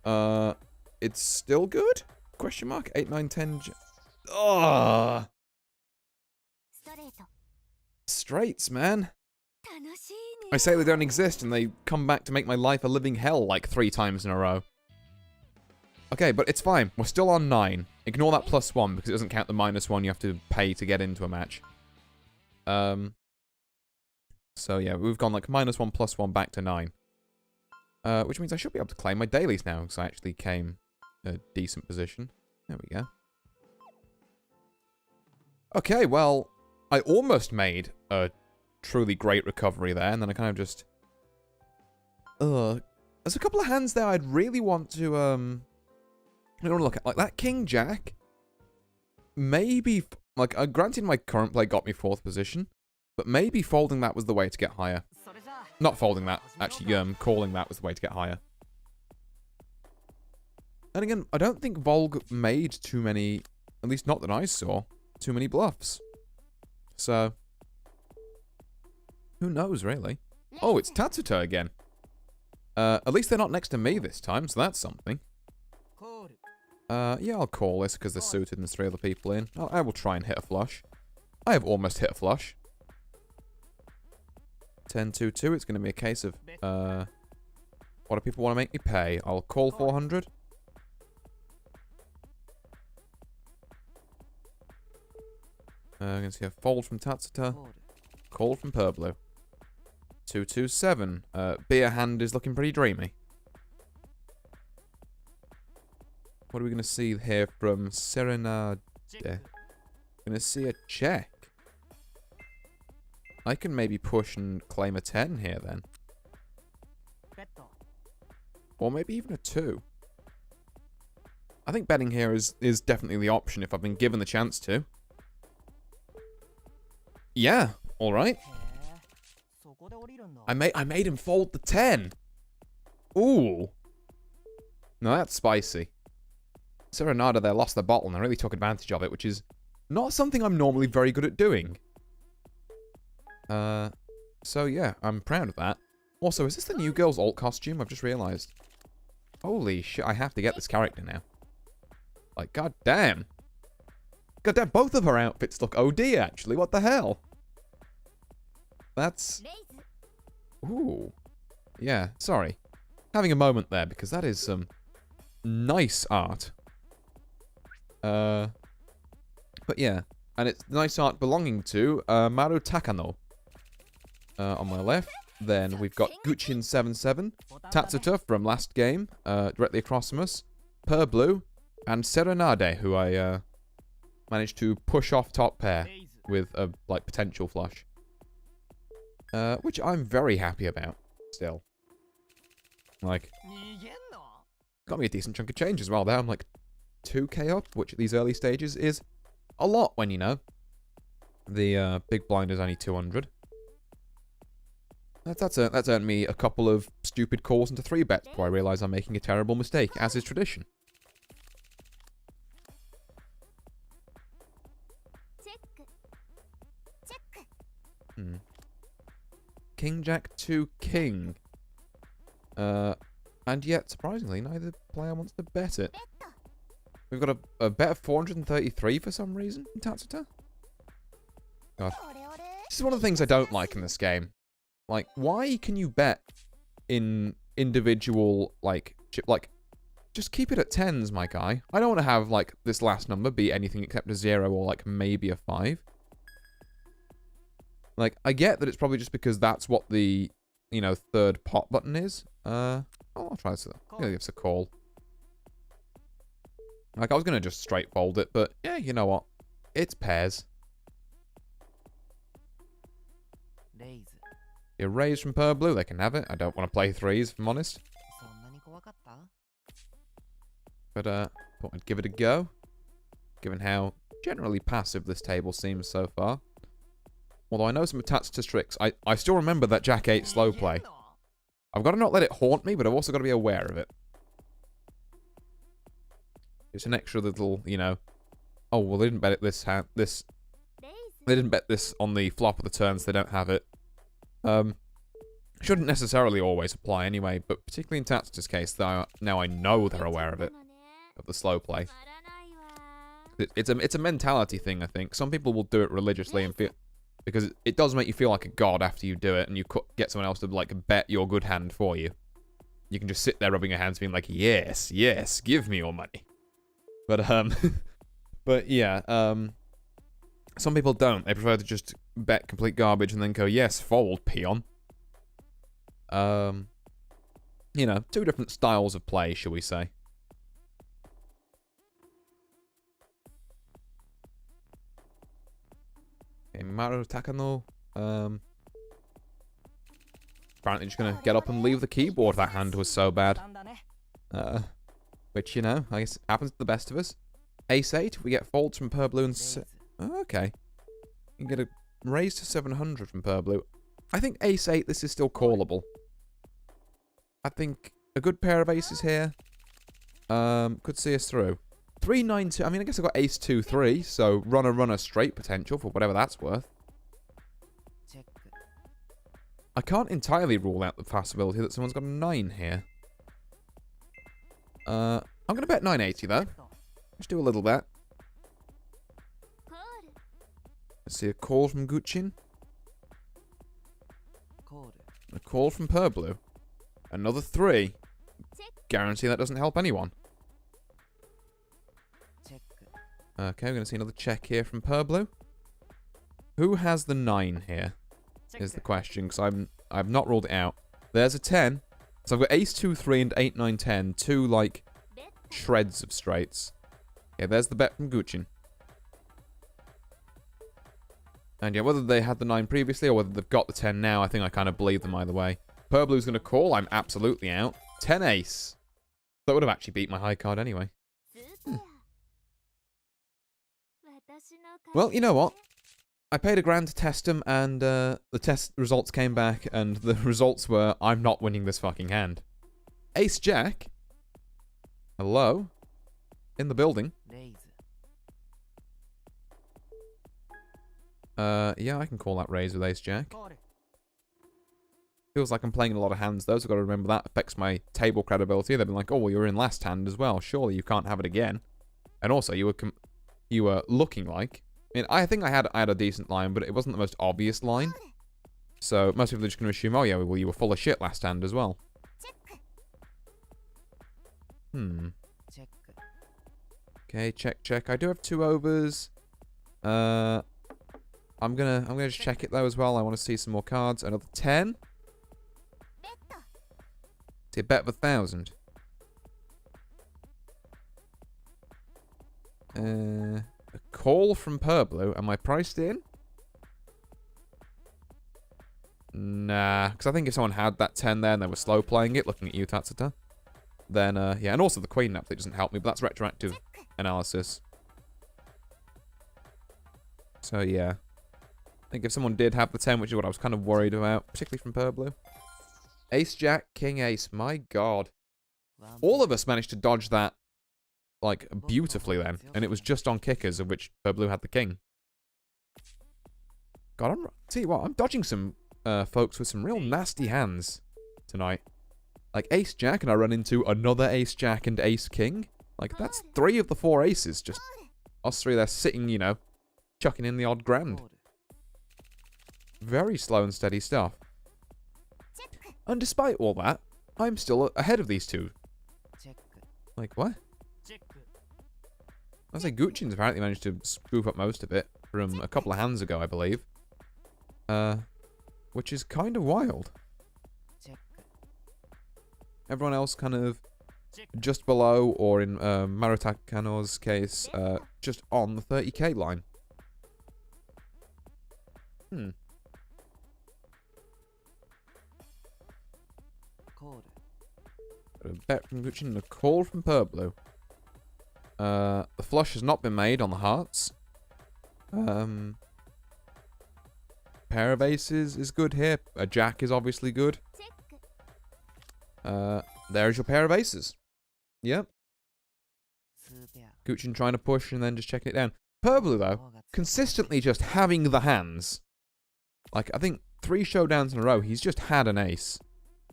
It's still good? Question mark? 8, 9, 10... Ugh. Straights, man. I say they don't exist, and they come back to make my life a living hell like 3 times in a row. Okay, but it's fine. We're still on 9. Ignore that +1, because it doesn't count the -1 you have to pay to get into a match. So yeah, we've gone like -1 +1 back to 9. Which means I should be able to claim my dailies now, because I actually came in a decent position. There we go. Okay, well, I almost made a truly great recovery there, and then I kind of just... There's a couple of hands there I'd really want to, I don't want to look at. Like, that King Jack, maybe... Like, granted my current play got me 4th position, but maybe folding that was the way to get higher. Not folding that, actually, calling that was the way to get higher. And again, I don't think Volg made too many, at least not that I saw, too many bluffs. So, who knows, really? Oh, it's Tatsuta again. At least they're not next to me this time, so that's something. Yeah, I'll call this because they're suited and there's 3 other people in. I will try and hit a flush. I have almost hit a flush. 10-2-2, it's going to be a case of, what do people want to make me pay? I'll call 400. I'm going to see a fold from Tatsuta. Call from Purblu. 227. Beer hand is looking pretty dreamy. What are we going to see here from Serenade? Going to see a check. I can maybe push and claim a 10 here then. Or maybe even a 2. I think betting here is definitely the option if I've been given the chance to. Yeah, alright. I made him fold the 10. Ooh. No, that's spicy. Serenade there lost the bottle and I really took advantage of it, which is not something I'm normally very good at doing. So yeah, I'm proud of that. Also, is this the new girl's alt costume? I've just realised. Holy shit, I have to get this character now. Like, goddamn. Goddamn, both of her outfits look OD, actually. What the hell? That's... Ooh. Yeah, sorry. Having a moment there, because that is some nice art. But yeah. And it's nice art belonging to Maru Takano. On my left. Then we've got Guchin77, Tatsuta from last game, directly across from us, Purblue, and Serenade, who I managed to push off top pair with a like potential flush. Which I'm very happy about, still. Like, got me a decent chunk of change as well there. I'm like 2k up, which at these early stages is a lot when, you know, the big blind is only 200. That's earned me a couple of stupid calls into 3 bets before I realise I'm making a terrible mistake, as is tradition. King Jack 2 King. And yet, surprisingly, neither player wants to bet it. We've got a bet of 433 for some reason in Tatsuta. God. This is one of the things I don't like in this game. Like, why can you bet in individual, like, just keep it at 10s, my guy. I don't want to have, like, this last number be anything except a 0 or, like, maybe a 5. Like, I get that it's probably just because that's what the, you know, third pot button is. I'll try this. I'll give this a call. Like, I was going to just straight fold it, but, yeah, you know what? It's pairs. You raise from Purblue, they can have it. I don't want to play 3s, if I'm honest. But, thought I'd give it a go. Given how generally passive this table seems so far. Although I know some Tatsuta tricks. I still remember that Jack 8 slow play. I've got to not let it haunt me, but I've also got to be aware of it. It's an extra little, you know... Oh, well, they didn't bet it They didn't bet this on the flop of the turn, so they don't have it. Shouldn't necessarily always apply anyway, but particularly in Tatsuta's case, now I know they're aware of it. Of the slow play. It's a mentality thing, I think. Some people will do it religiously and feel... Because it does make you feel like a god after you do it, and you get someone else to, like, bet your good hand for you. You can just sit there rubbing your hands being like, yes, yes, give me your money. But, but yeah, some people don't. They prefer to just bet complete garbage and then go, yes, fold, peon. You know, 2 different styles of play, shall we say. Okay, Maru Takano, apparently just gonna get up and leave the keyboard. That hand was so bad. Which, you know, I guess happens to the best of us. Ace 8, we get folds from Purblue and... Oh, okay. You can get a raise to 700 from Purblue. I think Ace 8, this is still callable. I think a good pair of aces here could see us through. 3-9-2, I mean, I guess I've got Ace 2-3, so runner straight potential for whatever that's worth. I can't entirely rule out the possibility that someone's got a 9 here. I'm going to bet 980, though. Let's do a little bet. Let's see a call from Guchin. A call from Purblue. Another 3. Guarantee that doesn't help anyone. Okay, we're going to see another check here from Purblue. Who has the 9 here? Is the question, because I've not ruled it out. There's a 10. So I've got Ace 2-3 and 8-9-10. 2, like, shreds of straights. Yeah, there's the bet from Guchin. And yeah, whether they had the 9 previously or whether they've got the 10 now, I think I kind of believe them either way. Purblu's going to call. I'm absolutely out. 10 ace. That would have actually beat my high card anyway. Well, you know what? I paid £1 to test them, and the test results came back, and the results were, I'm not winning this fucking hand. Ace Jack. Hello? In the building. Yeah, I can call that raise with Ace Jack. Feels like I'm playing a lot of hands, though, so I've got to remember that affects my table credibility. They've been like, oh, well, you were in last hand as well. Surely you can't have it again. And also, you were looking like... I mean, I think I had a decent line, but it wasn't the most obvious line. So most people are just going to assume, oh, yeah, well, you were full of shit last hand as well. Okay, check. I do have 2 overs. I'm gonna just check it though as well. I want to see some more cards. Another 10. See a bet of 1,000. A call from Purblu. Am I priced in? Nah, because I think if someone had that 10 there and they were slow playing it, looking at you, Tatsuta, then yeah, and also the Queen Nap that doesn't help me, but that's retroactive analysis. So yeah. I think if someone did have the 10, which is what I was kind of worried about, particularly from Purblu. Ace, Jack, King, Ace. My God. All of us managed to dodge that, like, beautifully then. And it was just on kickers, of which Purblu had the King. God, tell you what, I'm dodging some folks with some real nasty hands tonight. Like, Ace, Jack, and I run into another Ace, Jack, and Ace, King. Like, that's 3 of the 4 aces. Just us 3 there sitting, you know, chucking in the odd grand. Very slow and steady stuff. And despite all that, I'm still ahead of these 2. Like, what? I say Guchin's apparently managed to spoof up most of it from a couple of hands ago, I believe. Which is kind of wild. Everyone else kind of just below, or in Marutakano's case, just on the 30k line. A bet from Gucci and a call from Purblu. The flush has not been made on the hearts. Pair of aces is good here. A jack is obviously good. There's your pair of aces. Yep. Gucci trying to push and then just checking it down. Purblu, though, consistently just having the hands. Like, I think 3 showdowns in a row, he's just had an ace.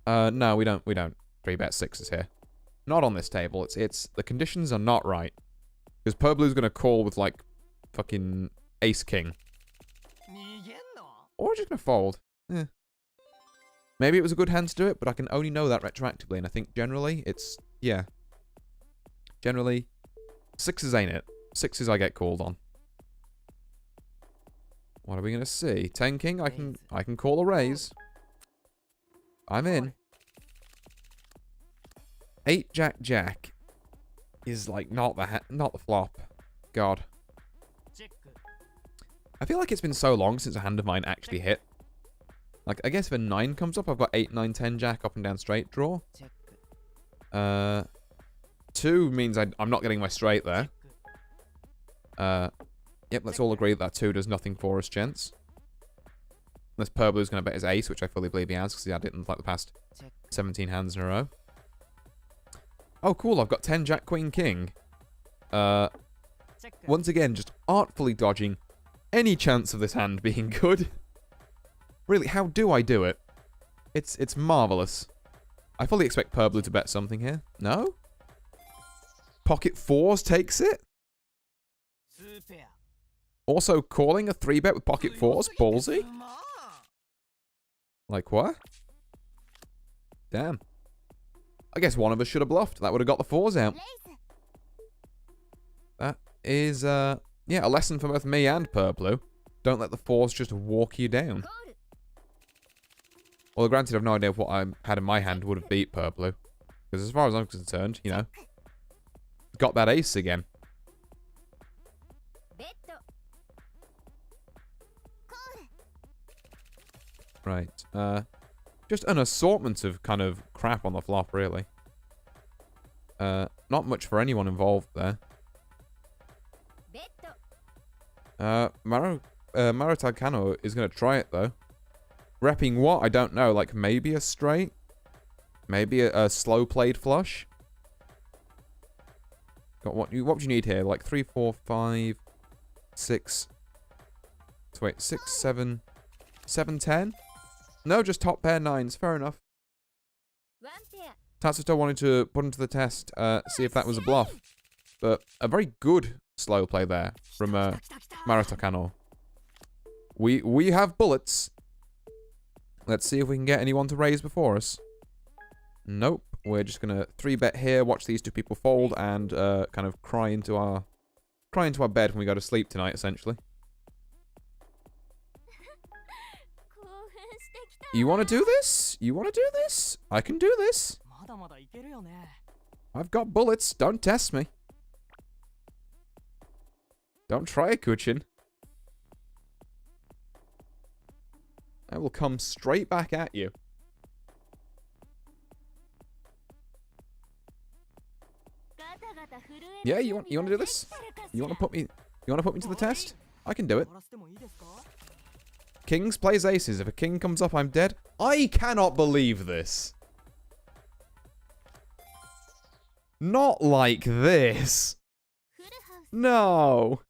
No, we don't 3-bet 6s here. Not on this table. It's the conditions are not right. Because Purblu's gonna call with, like, fucking ace king. Or just gonna fold. Eh. Maybe it was a good hand to do it, but I can only know that retroactively, and I think generally it's, yeah. Generally, 6s ain't it. 6s I get called on. What are we gonna see? 10 king, I can call a raise. I'm in. 8 jack jack is like not the flop. God. I feel like it's been so long since a hand of mine actually hit. Like, I guess if a 9 comes up, I've got 8, 9, 10 jack up and down straight draw. 2 means I'm not getting my straight there. Yep, let's all agree that 2 does nothing for us, gents. Unless Purblu's going to bet his ace, which I fully believe he has, because he had it in like the past 17 hands in a row. Oh, cool, I've got 10 jack, queen, king. Once again, just artfully dodging any chance of this hand being good. Really, how do I do it? It's marvelous. I fully expect Purblu to bet something here. No? Pocket 4s takes it? Also calling a 3-bet with pocket 4s? Ballsy? Like what? Damn. I guess one of us should have bluffed. That would have got the 4s out. That is, yeah, a lesson for both me and Purblu. Don't let the 4s just walk you down. Well, granted, I've no idea if what I had in my hand would have beat Purblu. Because as far as I'm concerned, you know, got that ace again. Right. Just an assortment of kind of crap on the flop, really. Not much for anyone involved there. Marutag Kano is going to try it, though. Repping what? I don't know. Like, maybe a straight? Maybe a slow-played flush? Got what would you need here? Like 3, 4, 5, 6... So wait, 6, 7... 7, 10? No, just top pair 9s. Fair enough. Tatsuto wanted to put him to the test, see if that was a bluff. But a very good slow play there from Marutag Kano. We have bullets. Let's see if we can get anyone to raise before us. Nope. We're just gonna 3-bet here, watch these two people fold, and kind of cry into our bed when we go to sleep tonight, essentially. You want to do this? You want to do this? I can do this. I've got bullets. Don't test me. Don't try, Kuchin. I will come straight back at you. Yeah, you want to do this? You want to put me to the test? I can do it. Kings plays aces. If a king comes up, I'm dead. I cannot believe this. Not like this. No.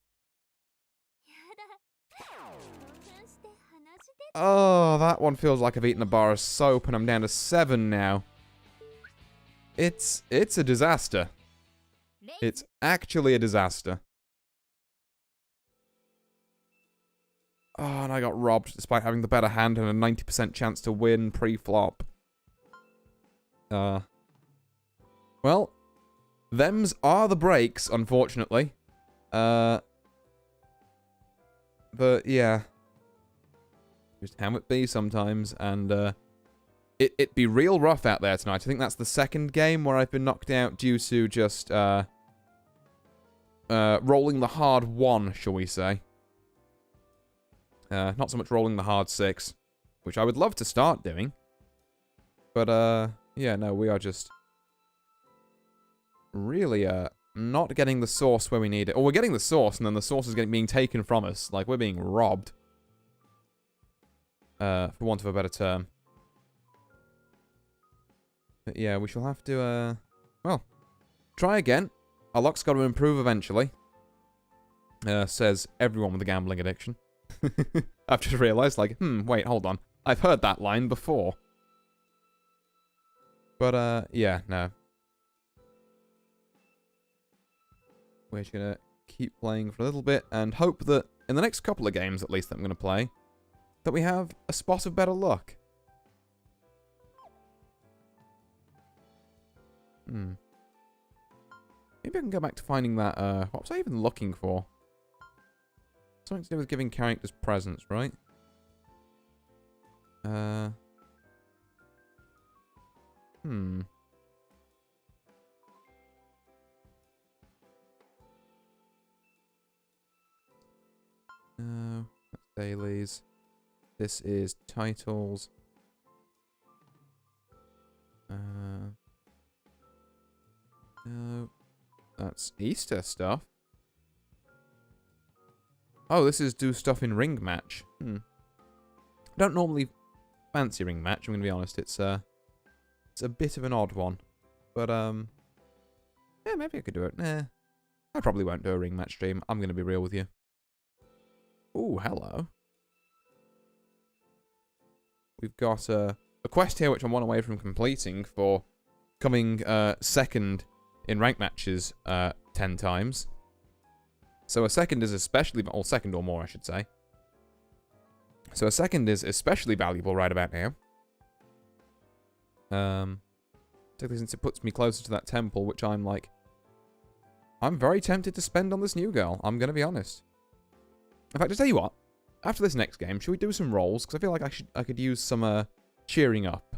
Oh, that one feels like I've eaten a bar of soap and I'm down to 7 now. It's a disaster. It's actually a disaster. Oh, and I got robbed despite having the better hand and a 90% chance to win pre-flop. Well, thems are the breaks, unfortunately. But yeah. Just how it be sometimes, and it'd be real rough out there tonight. I think that's the second game where I've been knocked out due to just rolling the hard 1, shall we say. Not so much rolling the hard 6, which I would love to start doing. But yeah, no, we are just really not getting the sauce where we need it. Or we're getting the sauce, and then the sauce is being taken from us. Like, we're being robbed. For want of a better term. But yeah, we shall have to, well, try again. Our luck's got to improve eventually. Says everyone with a gambling addiction. I've just realised, like, wait, hold on. I've heard that line before. But, yeah, no. We're just gonna keep playing for a little bit and hope that in the next couple of games, at least, that I'm gonna play, that we have a spot of better luck. Maybe I can go back to finding that, what was I even looking for? Something to do with giving characters presents, right? That's dailies. This is titles. No. That's Easter stuff. Oh, this is do stuff in ring match. I don't normally fancy ring match, I'm going to be honest. It's a bit of an odd one. But, yeah, maybe I could do it. Nah. I probably won't do a ring match stream. I'm going to be real with you. Ooh, hello. We've got a quest here which I'm one away from completing for coming second in rank matches 10 times. So a second is especially, or second or more I should say. So a second is especially valuable right about now. Particularly since it puts me closer to that temple, which I'm like, I'm very tempted to spend on this new girl, I'm going to be honest. In fact, I'll tell you what, after this next game, should we do some rolls? Because I feel like I could use some cheering up.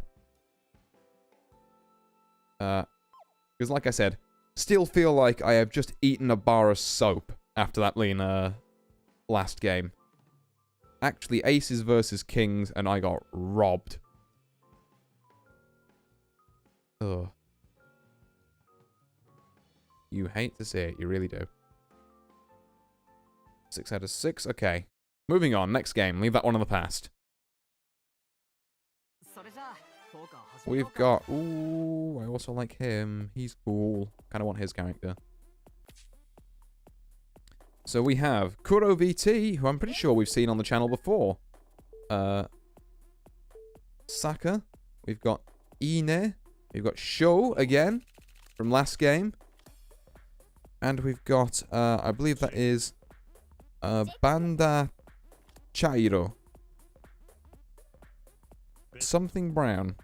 Because like I said, still feel like I have just eaten a bar of soap after that last game. Actually, aces versus kings, and I got robbed. Ugh. You hate to see it, you really do. 6 out of 6, okay. Moving on, next game, leave that one in the past. We've got, ooh, I also like him. He's cool. Kind of want his character. So we have Kuro VT, who I'm pretty sure we've seen on the channel before. Saka. We've got Ine. We've got Sho again from last game. And we've got, I believe that is Banda Chairo. Something brown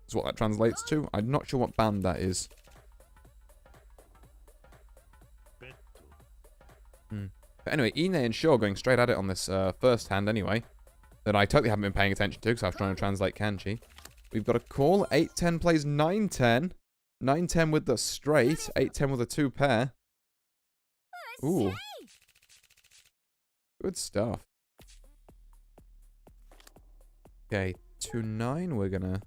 is what that translates to. I'm not sure what band that is. But anyway, Ine and Sho going straight at it on this first hand anyway. That I totally haven't been paying attention to because I was trying to translate kanji. We've got a call. 8-10 plays 9-10. 9-10 with the straight. 8-10 with a 2 pair. Ooh. Good stuff. Okay, 2-9. We're gonna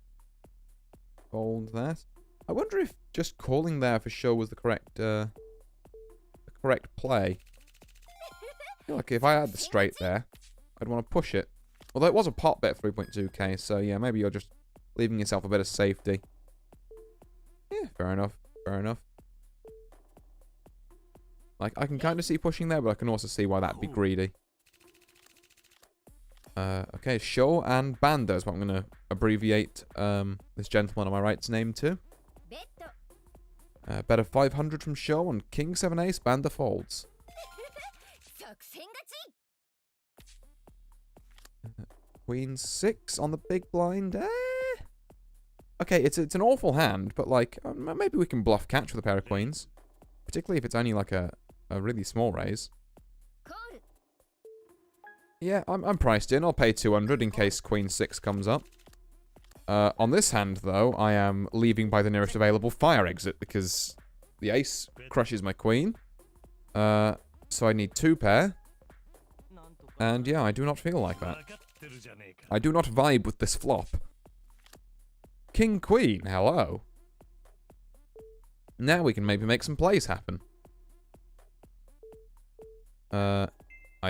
fold that. I wonder if just calling there for Sho was the correct play. I feel like if I had the straight there, I'd want to push it. Although it was a pot bet 3.2k, so yeah, maybe you're just leaving yourself a bit of safety. Yeah, fair enough. Fair enough. Like, I can kind of see pushing there, but I can also see why that'd be greedy. Okay, Sho and Banda is what I'm going to abbreviate this gentleman on my right's name to. Bet of 500 from Sho and King 7 Ace, Banda folds. Queen 6 on the big blind. Okay, it's an awful hand, but like, maybe we can bluff catch with a pair of queens. Particularly if it's only like a really small raise. Yeah, I'm priced in. I'll pay 200 in case Queen 6 comes up. On this hand, though, I am leaving by the nearest available fire exit because the ace crushes my queen. So I need 2 pair. And yeah, I do not feel like that. I do not vibe with this flop. King Queen, hello. Now we can maybe make some plays happen. I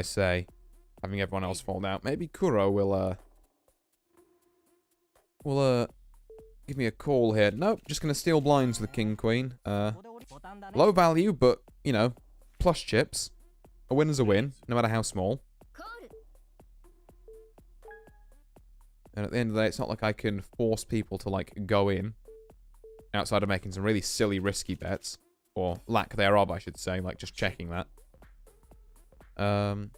say, having everyone else fold out. Maybe Kuro will give me a call here. Nope, just gonna steal blinds with the King Queen. Low value, but, you know, plus chips. A win is a win, no matter how small. And at the end of the day, it's not like I can force people to, like, go in. Outside of making some really silly, risky bets. Or lack thereof, I should say. Like, just checking that. Right,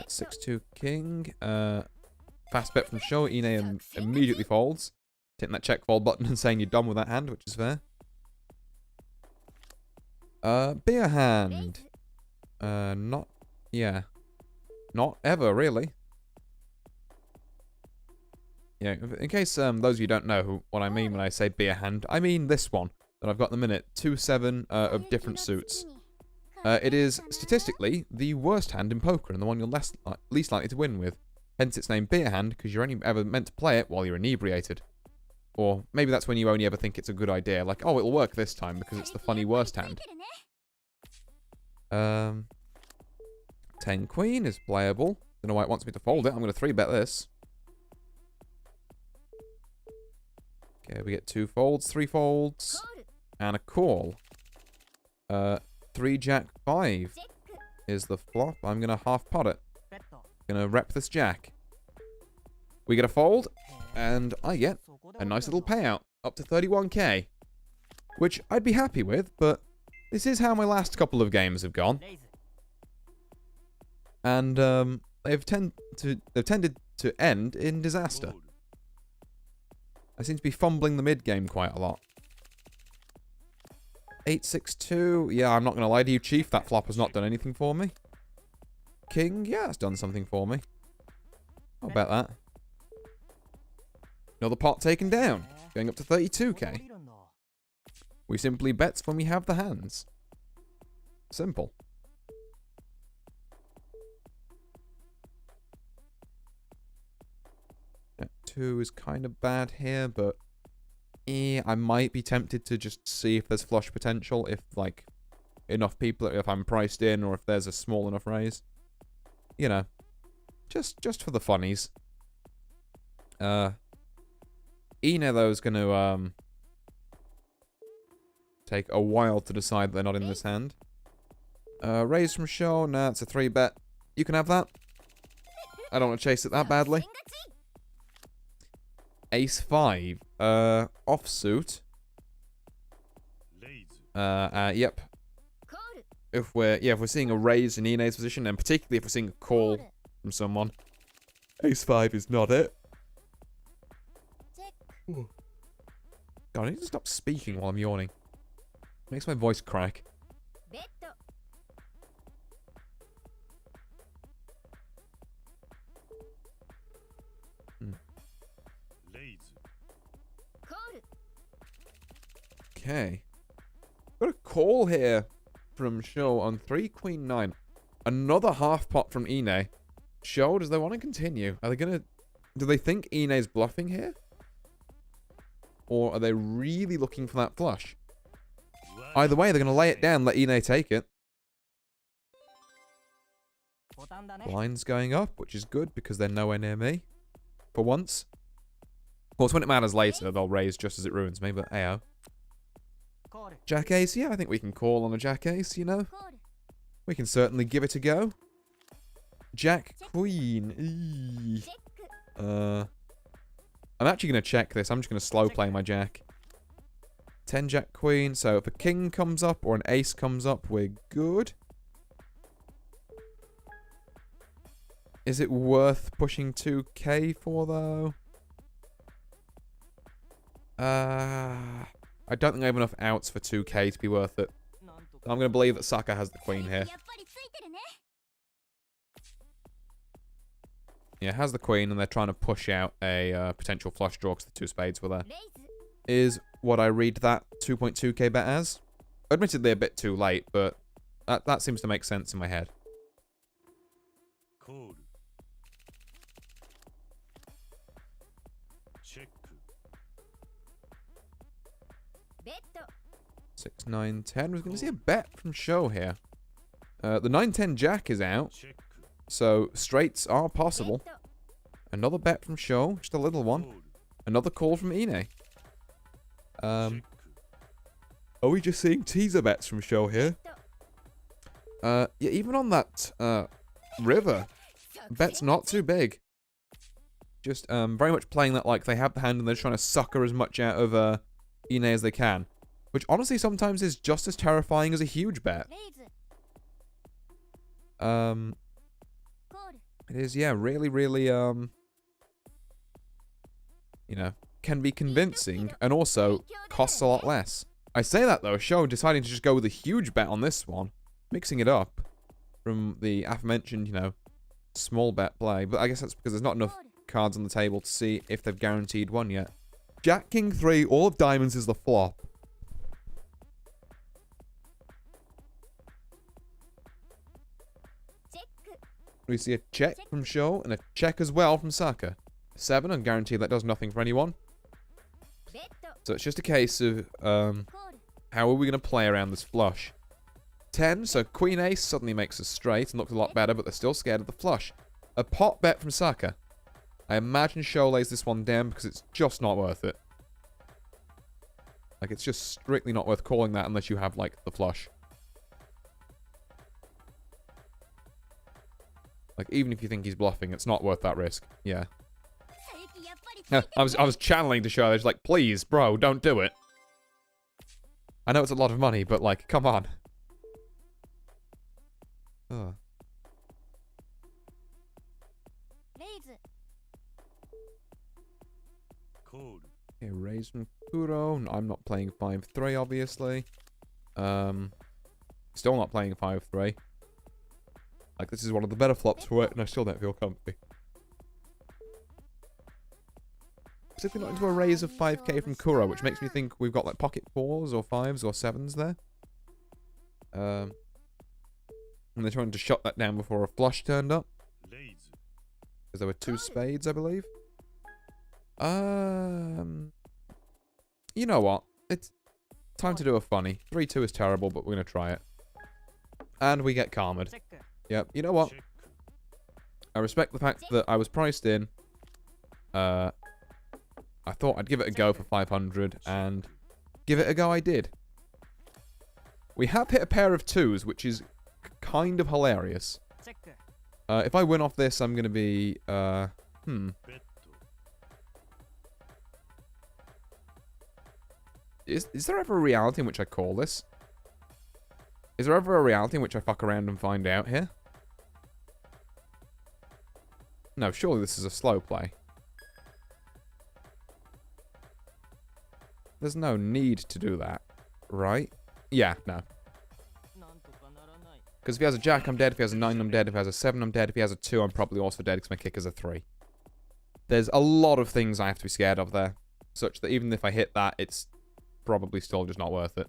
6-2 king. Fast bet from Sho. Ine immediately folds. Hitting that check fold button and saying you're done with that hand, which is fair. Beer hand. Not... Yeah. Not ever, really. Yeah, in case those of you don't know what I mean when I say beer hand, I mean this one that I've got in the minute. 2-7 of different suits. It is, statistically, the worst hand in poker and the one you're least likely to win with. Hence its name beer hand, because you're only ever meant to play it while you're inebriated. Or maybe that's when you only ever think it's a good idea. Like, oh, it'll work this time because it's the funny worst hand. 10 queen is playable. Don't know why it wants me to fold it. I'm going to 3-bet this. Okay, we get 2 folds, 3 folds, and a call. 3 jack 5 is the flop. I'm gonna half pot it. Gonna rep this jack. We get a fold, and I get a nice little payout, up to 31k. Which I'd be happy with, but this is how my last couple of games have gone. And they've tended to end in disaster. I seem to be fumbling the mid-game quite a lot. 8-6-2. Yeah, I'm not going to lie to you, Chief. That flop has not done anything for me. King. Yeah, it's done something for me. I'll bet that. Another pot taken down. Going up to 32k. We simply bet when we have the hands. Simple. Jack 2 is kind of bad here, but I might be tempted to just see if there's flush potential, if, like, enough people, if I'm priced in, or if there's a small enough raise. You know, just for the funnies. Ina, though, is going to, take a while to decide they're not in this hand. Raise from show. Nah, it's a 3-bet. You can have that. I don't want to chase it that badly. Ace 5. Offsuit. Yep. If we're seeing a raise in Ine's position, and particularly if we're seeing a call from someone, Ace 5 is not it. God, I need to stop speaking while I'm yawning. Makes my voice crack. Okay. Got a call here from Show on 3 Queen 9. Another half pot from Ine. Show, does they want to continue? Are they gonna... Do they think Ine's bluffing here? Or are they really looking for that flush? Either way, they're gonna lay it down, let Ine take it. Blinds going up, which is good because they're nowhere near me. For once. Of course, when it matters later, they'll raise just as it ruins me, but ayo. Jack Ace, yeah, I think we can call on a Jack Ace, you know? We can certainly give it a go. Jack Queen. I'm actually going to check this. I'm just going to slow play my Jack. 10 Jack Queen. So if a King comes up or an Ace comes up, we're good. Is it worth pushing 2k for, though? I don't think I have enough outs for 2k to be worth it. I'm going to believe that Saka has the Queen here. Yeah, has the Queen, and they're trying to push out a potential flush draw because the 2 spades were there. Is what I read that 2.2k bet as. Admittedly a bit too late, but that seems to make sense in my head. Call. Check. 6, 9, 10. We're going to see a bet from Show here. The 9, 10 Jack is out, so straights are possible. Another bet from Show, just a little one. Another call from Ine. Are we just seeing teaser bets from Show here? Yeah, even on that river, bet's not too big. Just very much playing that like they have the hand and they're trying to sucker as much out of Ine as they can. Which honestly sometimes is just as terrifying as a huge bet. It is, yeah, really, really, you know, can be convincing and also costs a lot less. I say that though, Show deciding to just go with a huge bet on this one, mixing it up from the aforementioned, you know, small bet play. But I guess that's because there's not enough cards on the table to see if they've guaranteed one yet. Jack King 3, all of diamonds is the flop. We see a check from Show and a check as well from Saka. 7, and guarantee that does nothing for anyone. So it's just a case of, how are we going to play around this flush? 10, so Queen Ace suddenly makes us straight and looks a lot better, but they're still scared of the flush. A pot bet from Saka. I imagine Show lays this one down because it's just not worth it. Like, it's just strictly not worth calling that unless you have, like, the flush. Like, even if you think he's bluffing, it's not worth that risk. Yeah. I was channeling to Show. I was like, please, bro, don't do it. I know it's a lot of money, but, like, come on. Ugh. Okay, raise from Kuro. I'm not playing 5-3, obviously. Still not playing 5-3. Like, this is one of the better flops for it, and I still don't feel comfy. particularly not into a raise of 5k from Kuro, which makes me think we've got like pocket 4s or 5s or 7s there. And they're trying to shut that down before a flush turned up. Because there were 2 spades, I believe. You know what? It's time to do a funny. 3-2 is terrible, but we're going to try it. And we get Karma'd. Yep, you know what? I respect the fact that I was priced in. I thought I'd give it a go for 500, and give it a go I did. We have hit a pair of 2s, which is kind of hilarious. If I win off this, I'm going to be, Is there ever a reality in which I call this? Is there ever a reality in which I fuck around and find out here? No, surely this is a slow play. There's no need to do that, right? Yeah, no. Because if he has a jack, I'm dead. If he has a 9, I'm dead. If he has a 7, I'm dead. If he has a 2, I'm probably also dead because my kick is a 3. There's a lot of things I have to be scared of there. Such that even if I hit that, it's probably still just not worth it.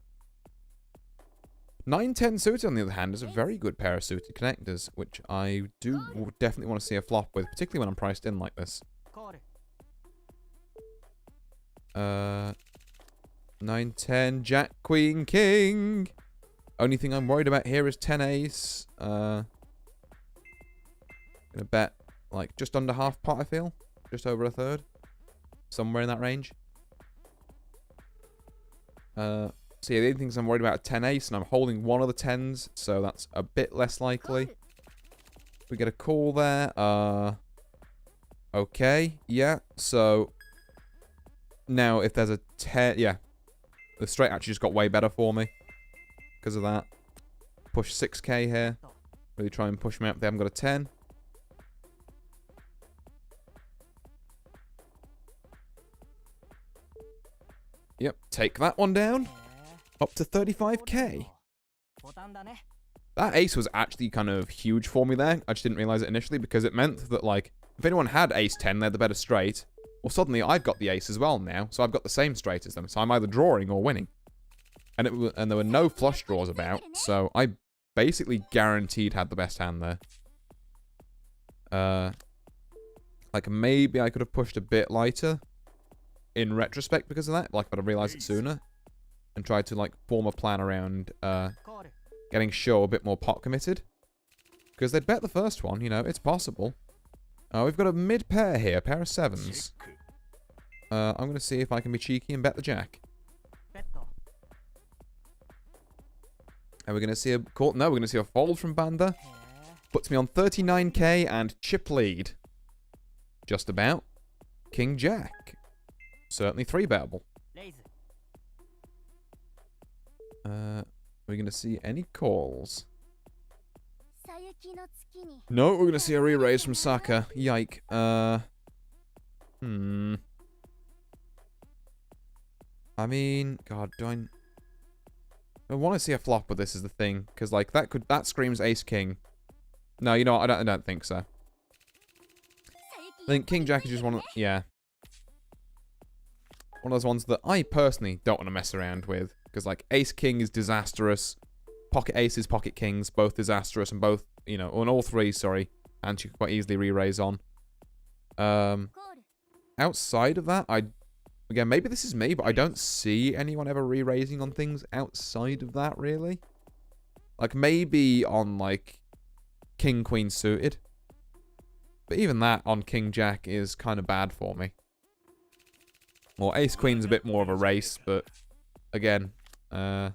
9-10 suited, on the other hand, is a very good pair of suited connectors, which I do definitely want to see a flop with, particularly when I'm priced in like this. 9-10, Jack, Queen, King. Only thing I'm worried about here is 10 ace. Gonna bet like just under half pot, I feel. Just over a third. Somewhere in that range. So yeah, the only things I'm worried about are 10 ace, and I'm holding one of the 10s, so that's a bit less likely. We get a call there. Okay, yeah, so now if there's a 10, yeah, the straight actually just got way better for me because of that. Push 6k here. Really try and push me up. They haven't got a 10. Yep, take that one down. Up to 35k. That ace was actually kind of huge for me there. I just didn't realize it initially because it meant that, like, if anyone had ace 10, they had the better straight. Well, suddenly I've got the ace as well now, so I've got the same straight as them. So I'm either drawing or winning. And there were no flush draws about, so I basically guaranteed had the best hand there. Like, maybe I could have pushed a bit lighter in retrospect because of that, like if I'd have realized it sooner. And tried to, like, form a plan around getting Show a bit more pot committed. Because they'd bet the first one, you know, it's possible. We've got a mid pair here, pair of 7s. I'm going to see if I can be cheeky and bet the jack. And we're going to see a call. No, we're going to see a fold from Banda. Puts me on 39k and chip lead. Just about. King Jack. Certainly 3-bettable. Are we going to see any calls? No, we're going to see a re-raise from Saka. Yike. I mean, God, I want to see a flop with this is the thing. Because, like, that screams ace-king. No, you know what? I don't think so. I think King Jack is just one of the, yeah. One of those ones that I personally don't want to mess around with. Because, like, ace-king is disastrous. Pocket aces, pocket kings, both disastrous. And both, you know, on all 3, sorry. And you can quite easily re-raise on. Outside of that, again, maybe this is me, but I don't see anyone ever re-raising on things outside of that, really. Like, maybe on, like, King, Queen suited. But even that on King, Jack is kind of bad for me. Well, Ace, Queen's a bit more of a race, but again, I'm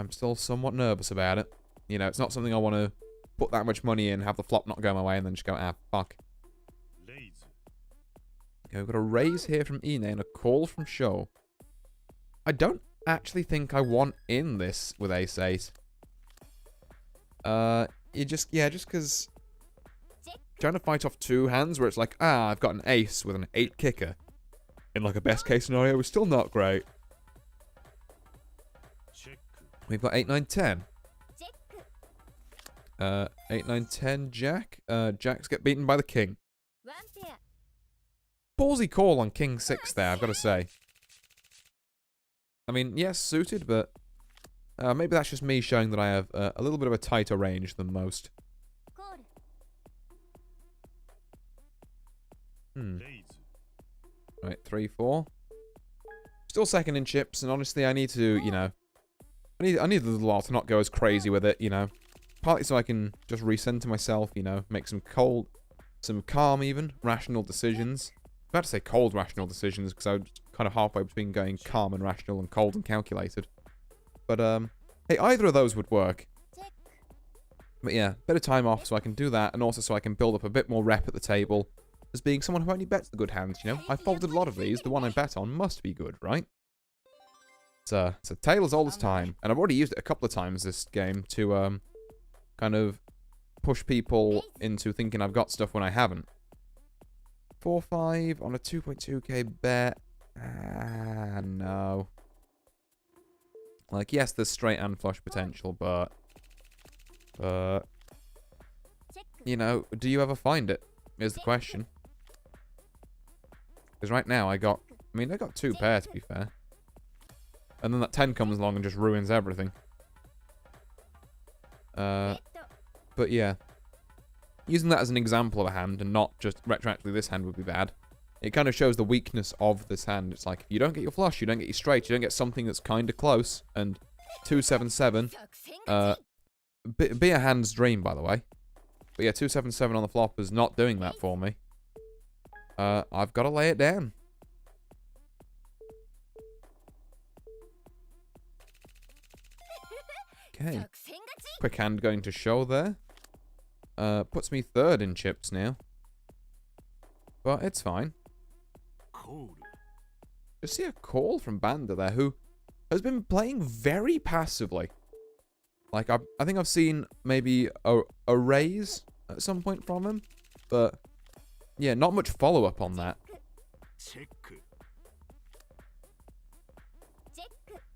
still somewhat nervous about it. You know, it's not something I want to put that much money in, have the flop not go my way, and then just go, ah, fuck. Okay, we've got a raise here from Ine and a call from Show. I don't actually think I want in this with Ace-8. Just because trying to fight off 2 hands where it's like, ah, I've got an ace with an 8 kicker in like a best case scenario is still not great. We've got 8, 9, 10. 8, 9, 10, Jack. Jacks get beaten by the king. Ballsy call on King 6 there, I've got to say. I mean, yes, suited, but maybe that's just me showing that I have a little bit of a tighter range than most. Right, 3, 4. Still second in chips, and honestly, I need to, you know, I need the little while to not go as crazy with it, you know. Partly so I can just recenter myself, you know, make some calm even, rational decisions. I'm about to say cold rational decisions, because I was kind of halfway between going calm and rational and cold and calculated. But, hey, either of those would work. But yeah, bit of time off so I can do that, and also so I can build up a bit more rep at the table as being someone who only bets the good hands, you know. I folded a lot of these, the one I bet on must be good, right? It's a tale as old as time, and I've already used it a couple of times this game to, kind of push people into thinking I've got stuff when I haven't. 4-5 on a 2.2k bet. Ah, no. Like, yes, there's straight and flush potential, but you know, do you ever find it? Is the question. Because right now I got 2 pair, to be fair. And then that 10 comes along and just ruins everything. But yeah. Using that as an example of a hand, and not just retroactively this hand would be bad, it kind of shows the weakness of this hand. It's like, if you don't get your flush, you don't get your straight, you don't get something that's kind of close, and 2-7-7, be a hand's dream, by the way. But yeah, 2-7-7 on the flop is not doing that for me. I've got to lay it down. Okay. Quick hand going to show there. Puts me third in chips now. But it's fine. Just see a call from Banda there, who has been playing very passively. Like, I think I've seen maybe a raise at some point from him. But, yeah, not much follow-up on that.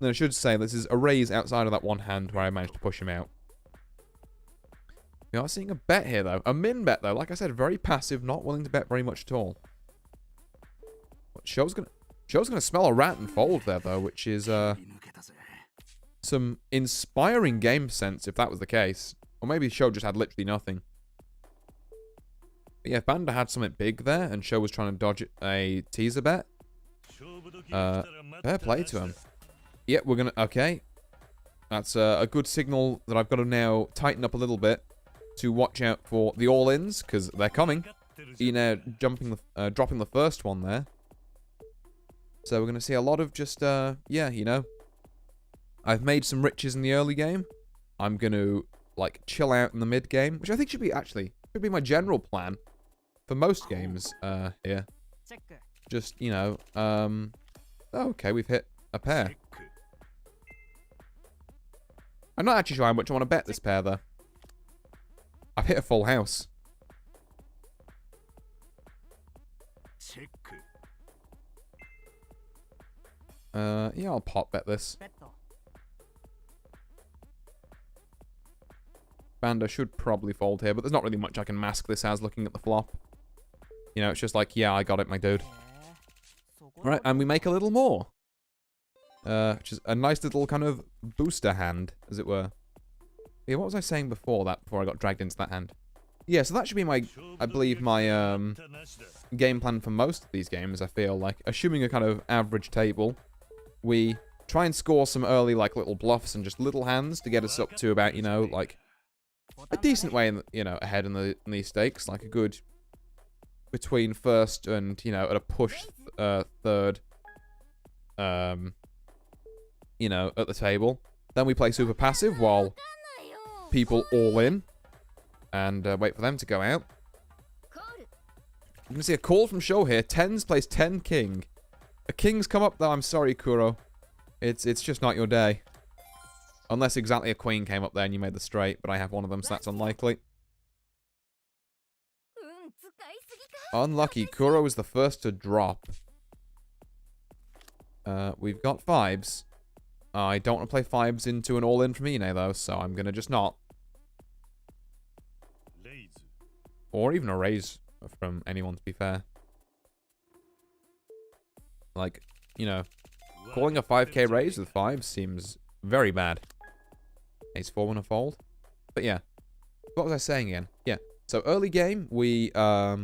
Then I should say this is a raise outside of that one hand where I managed to push him out. We are seeing a bet here, though. A min bet, though. Like I said, very passive, not willing to bet very much at all. Show's gonna smell a rat and fold there, though, which is, some inspiring game sense, if that was the case. Or maybe Show just had literally nothing. But yeah, Banda had something big there, and Show was trying to dodge a teaser bet. Fair play to him. Yeah, we're gonna... Okay. That's a good signal that I've got to now tighten up a little bit to watch out for the all-ins, because they're coming. Dropping the first one there. So we're going to see a lot of just, yeah, you know. I've made some riches in the early game. I'm going to, like, chill out in the mid game, which I think should be my general plan for most games, here. Just, you know, oh, okay, we've hit a pair. I'm not actually sure how much I want to bet this pair, though. I've hit a full house. Yeah, I'll pop bet this. Banda should probably fold here, but there's not really much I can mask this as looking at the flop. You know, it's just like, yeah, I got it, my dude. Alright, and we make a little more. Which is a nice little kind of booster hand, as it were. Yeah, what was I saying before that, before I got dragged into that hand? Yeah, so that should be my, I believe, my, game plan for most of these games, I feel like. Assuming a kind of average table, we try and score some early, like, little bluffs and just little hands to get us up to about, you know, like, a decent way, you know, ahead in these stakes. Like, a good between first and, you know, at a push third, you know, at the table. Then we play super passive while people all in and wait for them to go out. You can see a call from Show here. Tens plays 10 king. A king's come up though. I'm sorry, Kuro. It's just not your day. Unless exactly a queen came up there and you made the straight, but I have one of them, so that's unlikely. Unlucky. Kuro is the first to drop. We've got fives. I don't want to play fives into an all-in from Ine, though, so I'm going to just not. Or even a raise from anyone, to be fair. Like, you know, calling a 5k raise with 5 seems very bad. Ace 4 when a fold. But yeah. What was I saying again? Yeah. So early game, we try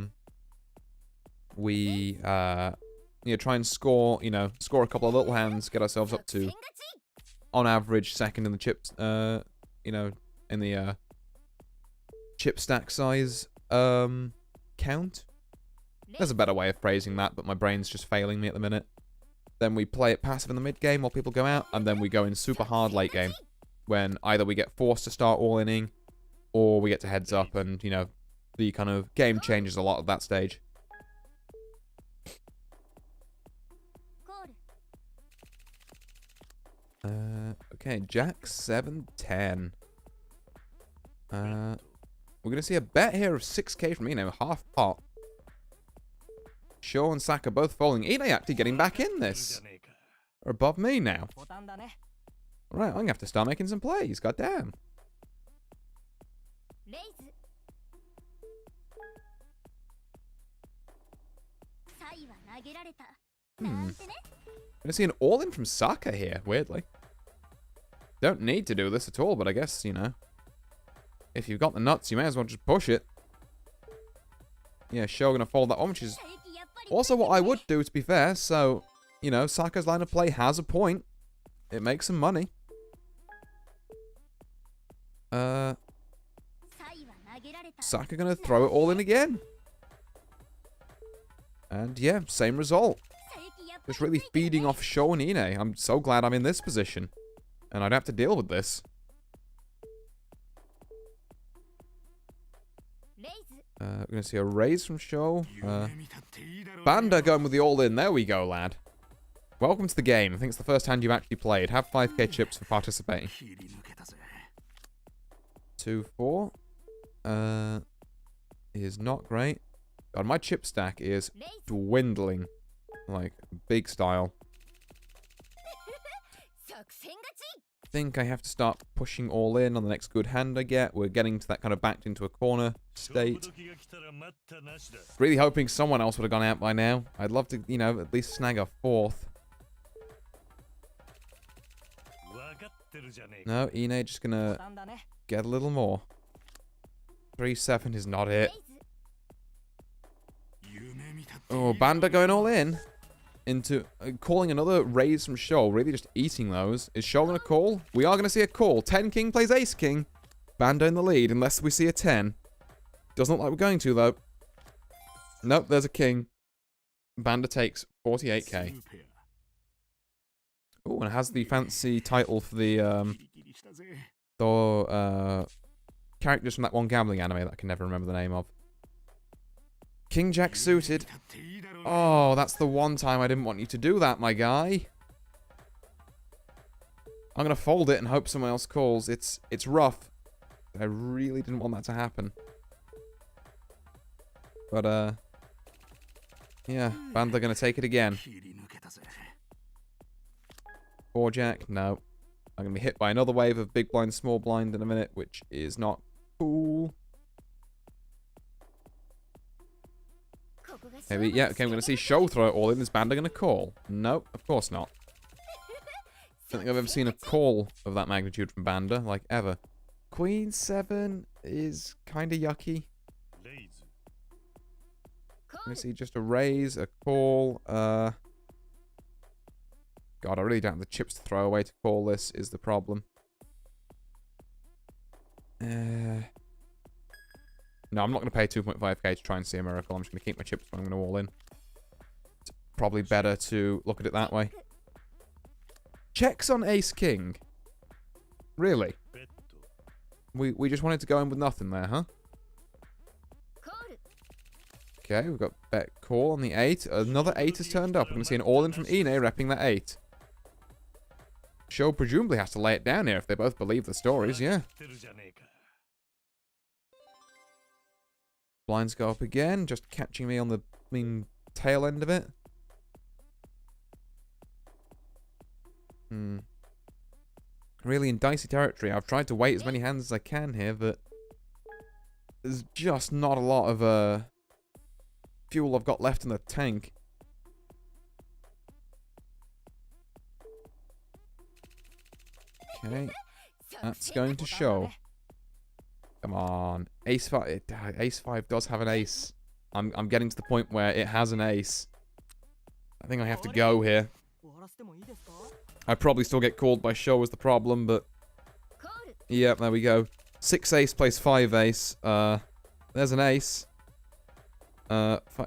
and score, score a couple of little hands, get ourselves up to, on average, second in the chips, in the chip stack size count. There's a better way of phrasing that, but my brain's just failing me at the minute. Then we play it passive in the mid game while people go out, and then we go in super hard late game, when either we get forced to start all-inning, or we get to heads up, and, the kind of game changes a lot at that stage. Okay, Jack 7-10. We're gonna see a bet here of 6k from Ine, half pot. Shaw and Saka both falling. Ine actually getting back in this. Or above me now. Alright, I'm gonna have to start making some plays, goddamn. Gonna see an all-in from Saka here, weirdly. Don't need to do this at all, but I guess, if you've got the nuts, you may as well just push it. Yeah, Shaw gonna fold that one, which is also what I would do, to be fair. So, Saka's line of play has a point. It makes some money. Saka gonna throw it all in again. And yeah, same result. Just really feeding off Shaw and Ine. I'm so glad I'm in this position. And I'd have to deal with this. We're going to see a raise from Shaw. Banda going with the all-in. There we go, lad. Welcome to the game. I think it's the first hand you've actually played. Have 5k chips for participating. 2-4. Is not great. God, my chip stack is dwindling. Like, big style. I think I have to start pushing all in on the next good hand I get. We're getting to that kind of backed into a corner state. Really hoping someone else would have gone out by now. I'd love to, at least snag a fourth. No, Ine just gonna get a little more. 3-7 is not it. Oh, Banda going all in. Into calling another raise from Shaw, really just eating those. Is Shaw going to call? We are going to see a call. 10 king plays ace king. Banda in the lead, unless we see a 10. Doesn't look like we're going to, though. Nope, there's a king. Banda takes 48k. Oh, and it has the fancy title for the characters from that one gambling anime that I can never remember the name of. King Jack suited. Oh, that's the one time I didn't want you to do that, my guy. I'm going to fold it and hope someone else calls. It's rough. I really didn't want that to happen. But, yeah, Banda going to take it again. 4 Jack, no. I'm going to be hit by another wave of big blind, small blind in a minute, which is not cool. Maybe, yeah, okay, I'm going to see Shaw throw it all in. Is Banda going to call? No, of course not. Don't think I've ever seen a call of that magnitude from Banda, like, ever. Queen 7 is kind of yucky. I'm going to see just a raise, a call. God, I really don't have the chips to throw away to call this, is the problem. No, I'm not going to pay 2.5k to try and see a miracle. I'm just going to keep my chips, but I'm going to all in. It's probably better to look at it that way. Checks on ace king. Really? We just wanted to go in with nothing there, huh? Okay, we've got bet call on the 8. Another 8 has turned up. We're going to see an all-in from Ine repping that 8. Shaw presumably has to lay it down here if they both believe the stories, yeah. Blinds go up again, just catching me on the tail end of it. Really in dicey territory. I've tried to wait as many hands as I can here, but there's just not a lot of fuel I've got left in the tank. Okay. That's going to show. Come on. Ace 5. Ace 5 does have an ace. I'm getting to the point where it has an ace. I think I have to go here. I probably still get called by show as the problem, but... Yep, there we go. 6 ace plays 5 ace. There's an ace.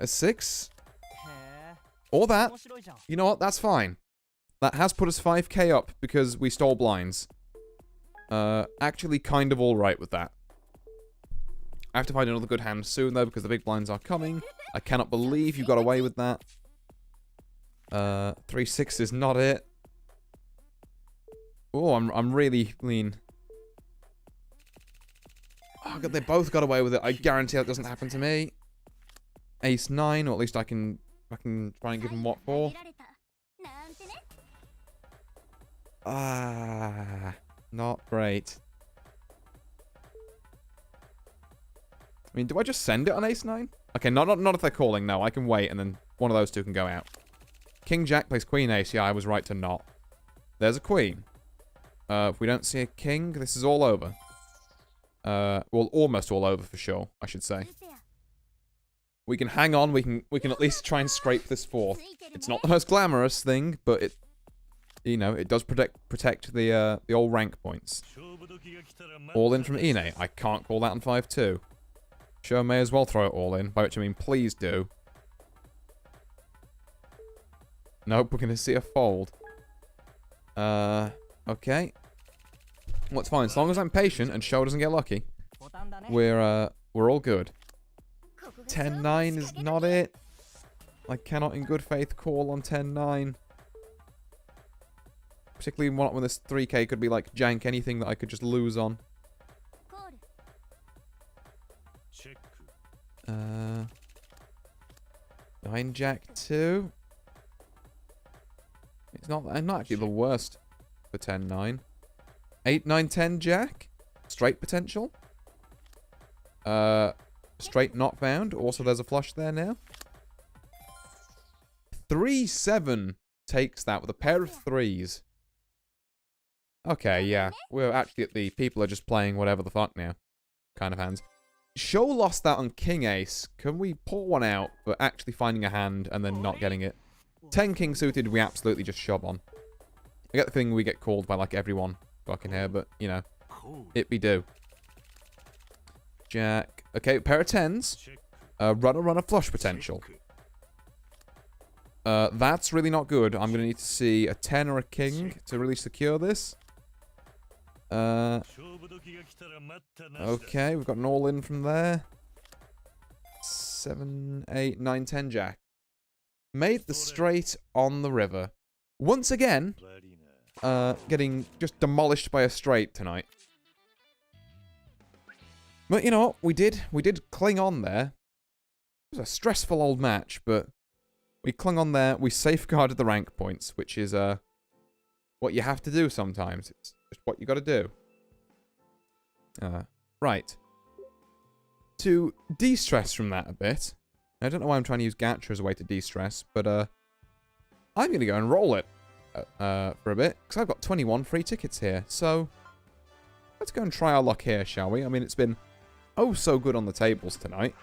6? Or that. You know what? That's fine. That has put us 5k up because we stole blinds. Actually kind of alright with that. I have to find another good hand soon, though, because the big blinds are coming. I cannot believe you got away with that. 3-6 is not it. Oh, I'm really lean. Oh, God, they both got away with it. I guarantee that doesn't happen to me. Ace 9, or at least I can try and give him what for. Ah, not great. I mean, do I just send it on ace 9? Okay, not if they're calling, no. I can wait, and then one of those two can go out. King Jack plays Queen Ace. Yeah, I was right to not. There's a Queen. If we don't see a King, this is all over. Well, almost all over for sure, I should say. We can hang on. We can at least try and scrape this 4th. It's not the most glamorous thing, but it, you know, it does protect the old rank points. All in from Ine. I can't call that on 5-2. Sure, may as well throw it all in, by which I mean please do. Nope, we're going to see a fold. Okay. Well, it's fine. As long as I'm patient and Sho doesn't get lucky, we're all good. 10-9 is not it. I cannot in good faith call on 10-9. Particularly when this 3k could be like jank anything that I could just lose on. 9 Jack 2. It's not actually the worst for 10-9. 8 9 10 Jack. Straight potential. Straight not found. Also there's a flush there now. 3-7 takes that with a pair of 3s. Okay, yeah. We're actually at the people are just playing whatever the fuck now kind of hands. Sho lost that on King Ace. Can we pull one out, but actually finding a hand and then not getting it? 10 King suited, we absolutely just shove on. I get the thing we get called by like everyone fucking here, but you know, it be do. Jack. Okay, pair of 10s. Runner flush potential. That's really not good. I'm gonna need to see a 10 or a king to really secure this. Okay, we've got an all-in from there. 7, 8, 9, 10 Jack. Made the straight on the river. Once again, getting just demolished by a straight tonight. But you know what? We did cling on there. It was a stressful old match, but we clung on there. We safeguarded the rank points, which is what you have to do sometimes. It's just what you got to do. Right. To de-stress from that a bit. I don't know why I'm trying to use Gacha as a way to de-stress, but I'm going to go and roll it for a bit, because I've got 21 free tickets here. So let's go and try our luck here, shall we? I mean, it's been oh so good on the tables tonight.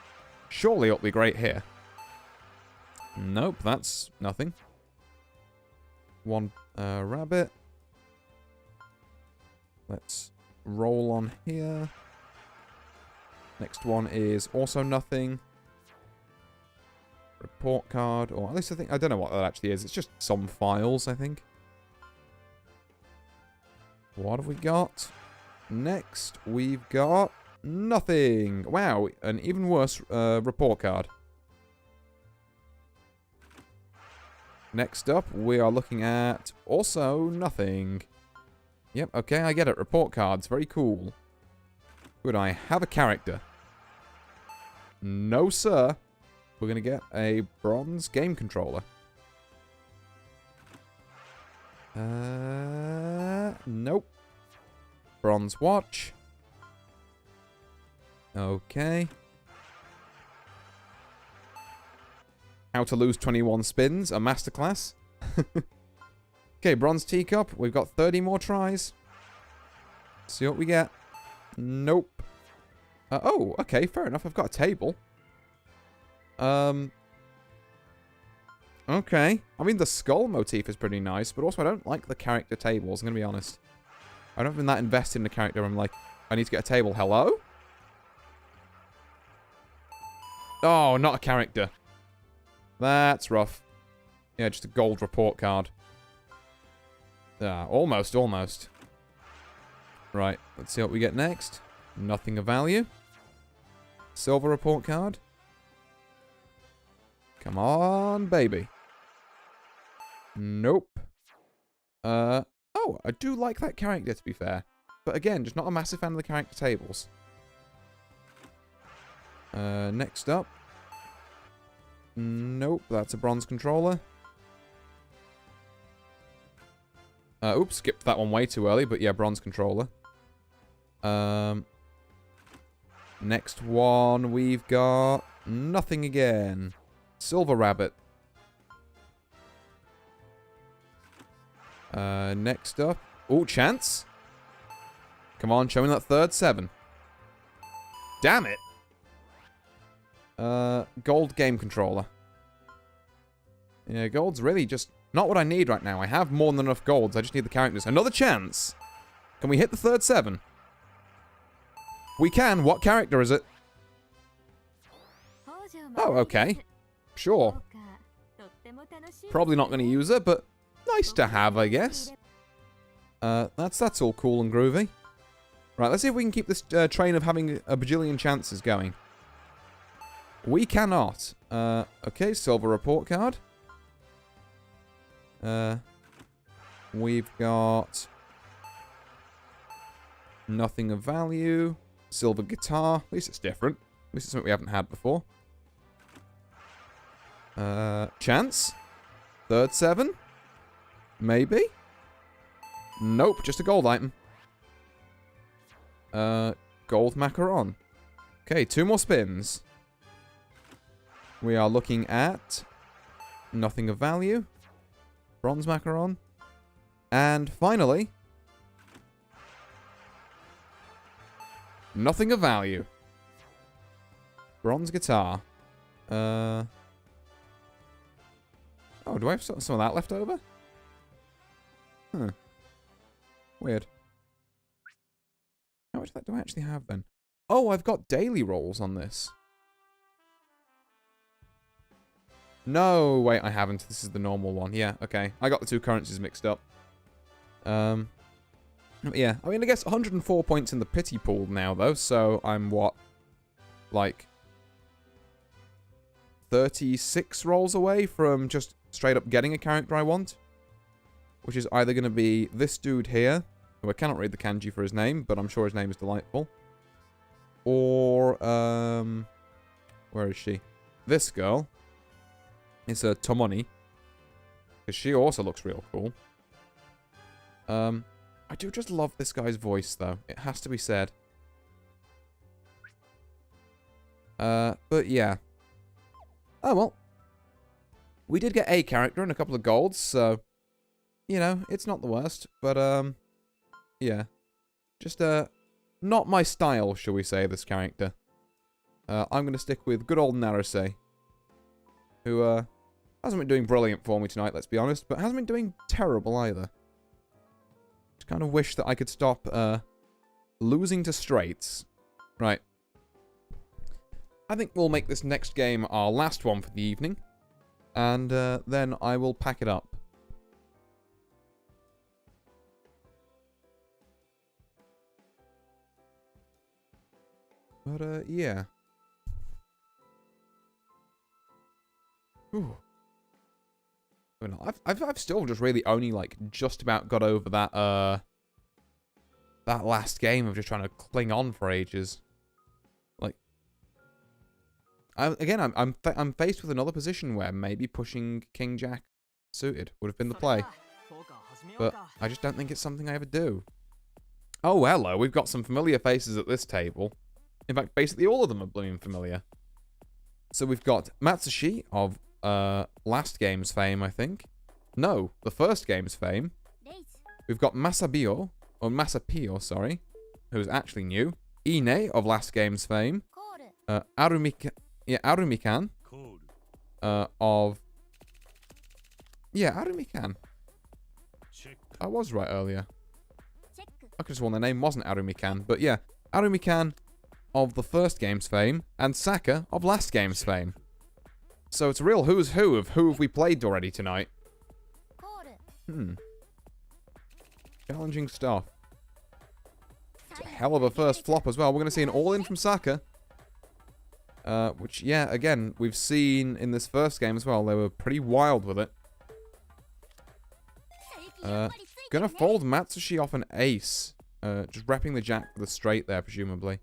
Surely it'll be great here. Nope, that's nothing. One rabbit. Let's roll on here. Next one is also nothing. Report card, or at least I don't know what that actually is. It's just some files, I think. What have we got? Next, we've got nothing. Wow, an even worse report card. Next up, we are looking at also nothing. Yep, okay, I get it. Report cards, very cool. Would I have a character? No, sir. We're going to get a bronze game controller. Nope. Bronze watch. Okay. How to lose 21 spins, a masterclass. Okay, bronze teacup. We've got 30 more tries. See what we get. Nope. Oh, okay, fair enough. I've got a table. Okay. I mean, the skull motif is pretty nice, but also I don't like the character tables, I'm going to be honest. I don't been that invested in the character. I'm like, I need to get a table. Hello? Oh, not a character. That's rough. Yeah, just a gold report card. Almost, almost. Right, let's see what we get next. Nothing of value. Silver report card. Come on, baby. Nope. Oh, I do like that character, to be fair. But again, just not a massive fan of the character tables. Next up. Nope, that's a bronze controller. Oops, skipped that one way too early, but yeah, bronze controller. Next one, we've got nothing again. Silver rabbit. Next up. Oh, chance. Come on, show me that third 7. Damn it. Gold game controller. Yeah, gold's really just not what I need right now. I have more than enough golds. I just need the characters. Another chance. Can we hit the third 7? We can. What character is it? Oh, okay. Sure. Probably not going to use her, but nice to have, I guess. That's all cool and groovy. Right, let's see if we can keep this train of having a bajillion chances going. We cannot. Okay, silver report card. We've got nothing of value. Silver guitar. At least it's different. At least it's something we haven't had before. Chance. Third 7. Maybe. Nope, just a gold item. Gold macaron. Okay, 2 more spins. We are looking at nothing of value. Bronze macaron. And finally, nothing of value. Bronze guitar. Oh, do I have some of that left over? Huh. Weird. How much of that do I actually have then? Oh, I've got daily rolls on this. No, wait, I haven't. This is the normal one. Yeah, okay. I got the 2 currencies mixed up. Yeah, I mean, I guess 104 points in the pity pool now, though, so I'm, what, like 36 rolls away from just straight up getting a character I want, which is either going to be this dude here, who I cannot read the kanji for his name, but I'm sure his name is delightful, or, where is she? This girl. It's a Tomoni, because she also looks real cool. I do just love this guy's voice, though. It has to be said. But yeah. Oh, well. We did get a character and a couple of golds, so, you know, it's not the worst. But, yeah. Just, not my style, shall we say, this character. I'm going to stick with good old Naruse, who, hasn't been doing brilliant for me tonight, let's be honest, but hasn't been doing terrible either. Just kind of wish that I could stop, losing to straights. Right. I think we'll make this next game our last one for the evening. And, then I will pack it up. But, yeah. Ooh. I've still just really only, like, just about got over that, that last game of just trying to cling on for ages. Like, I'm faced with another position where maybe pushing King Jack suited would have been the play. But I just don't think it's something I ever do. Oh, hello, we've got some familiar faces at this table. In fact, basically all of them are blooming familiar. So we've got Matsushi of last game's fame, I think. No, the first game's fame. We've got Masapio, sorry, who's actually new. Ine of last game's fame. コール Arumikan コール of... Yeah, Arumikan. チェック I was right earlier. チェック I could have sworn their name wasn't Arumikan. But yeah, Arumikan of the first game's fame and Saka of last game's fame. So it's a real who's who of who have we played already tonight. コール Challenging stuff. It's a hell of a first flop as well. We're going to see an all-in from Saka. Which, yeah, again, we've seen in this first game as well. They were pretty wild with it. Gonna fold Matsushi off an ace. Just repping the jack for the straight there, presumably.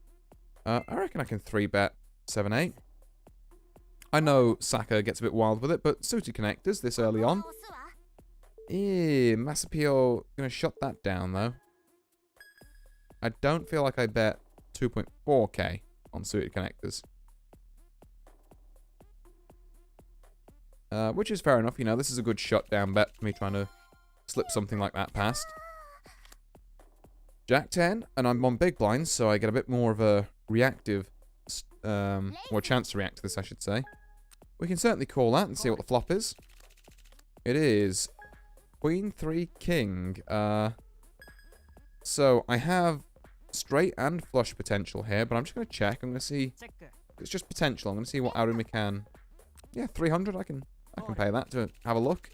I reckon I can 3-bet 7-8. I know Saka gets a bit wild with it, but suited connectors this early on. 押すわ Masapio gonna shut that down, though. I don't feel like I bet 2.4k on suited connectors. Which is fair enough, you know, this is a good shutdown bet for me trying to slip something like that past. Jack 10, and I'm on big blinds, so I get a bit more of a reactive, or chance to react to this, I should say. We can certainly call that and see what the flop is. It is Queen 3 King. So I have straight and flush potential here, but I'm just going to check. I'm going to see. チェック It's just potential. I'm going to see what Arumi can. Yeah, 300. I can pay that to have a look.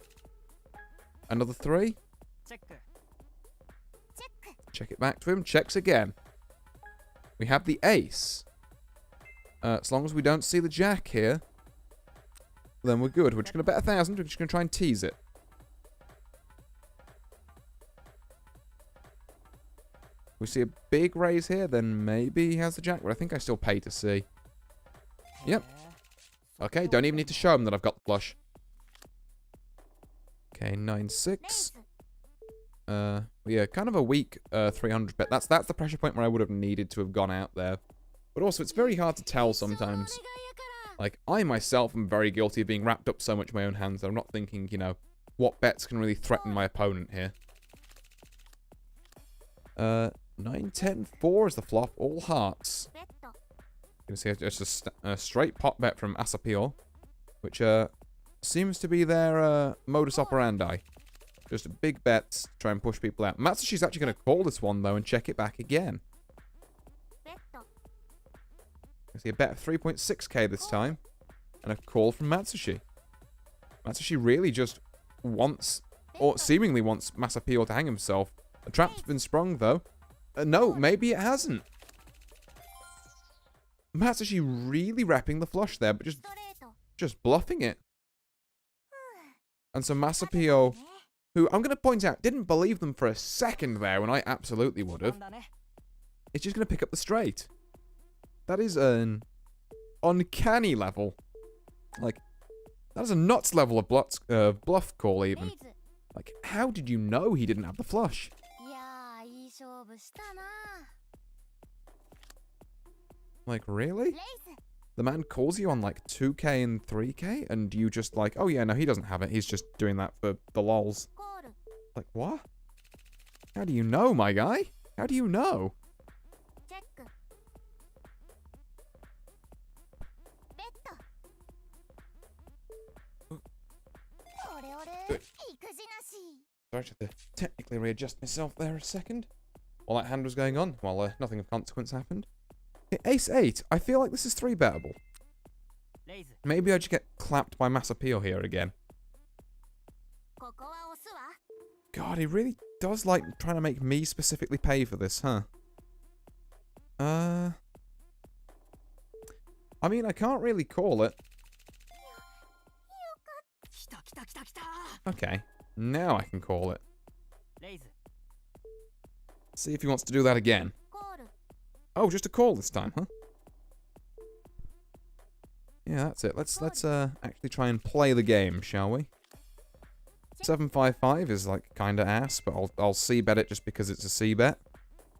Another 3. チェック チェック Check it back to him. Checks again. We have the ace. As long as we don't see the jack here, then we're good. We're just going to bet 1,000. We're just going to try and tease it. We see a big raise here, then maybe he has the jack, but I think I still pay to see. Yep. Okay, don't even need to show him that I've got the flush. Okay, 9-6. レイズ Yeah, kind of a weak 300 bet. That's the pressure point where I would have needed to have gone out there. But also, it's very hard to tell sometimes. お願いやから Like, I myself am very guilty of being wrapped up so much in my own hands that I'm not thinking, you know, what bets can really threaten my opponent here. 9-10-4 is the flop. All hearts. ベッド You can see just a straight pot bet from Asapio, which seems to be their modus operandi. Just big bets to try and push people out. Matsushi's actually going to call this one, though, and check it back again. ベッド I see a bet of 3.6k this time, and a call from Matsushi. Matsushi really just wants, or seemingly wants, Masapio to hang himself. The trap's been sprung, though. No, maybe it hasn't. Matsushi really repping the flush there, but ストレート just bluffing it. And so Masapio, who I'm going to point out, didn't believe them for a second there when I absolutely would have. なんだね It's just going to pick up the straight. That is an uncanny level. Like, that is a nuts level of bluff call レ even. イズ Like, how did you know he didn't have the flush? いやーいい勝負したな Like, really? レイズ The man calls you on like 2k and 3k, and you just like, oh yeah, no, he doesn't have it. He's just doing that for the lols. コール Like, what? How do you know, my guy? How do you know? チェックベッドオレオレ育児なし Sorry, I had to technically readjust myself there a second. While that hand was going on, while nothing of consequence happened. Okay, Ace-8, I feel like this is 3-bettable. レイズ Maybe I just get clapped by Masapio here again. ここは押すわ God, he really does like trying to make me specifically pay for this, huh? I mean, I can't really call it. 来た来た来た来た Okay, now I can call it. レイズ See if he wants to do that again. コール Oh, just a call this time, huh? Yeah, that's it. Let's actually try and play the game, shall we? 755 is like kind of ass, but I'll C bet it just because it's a C bet.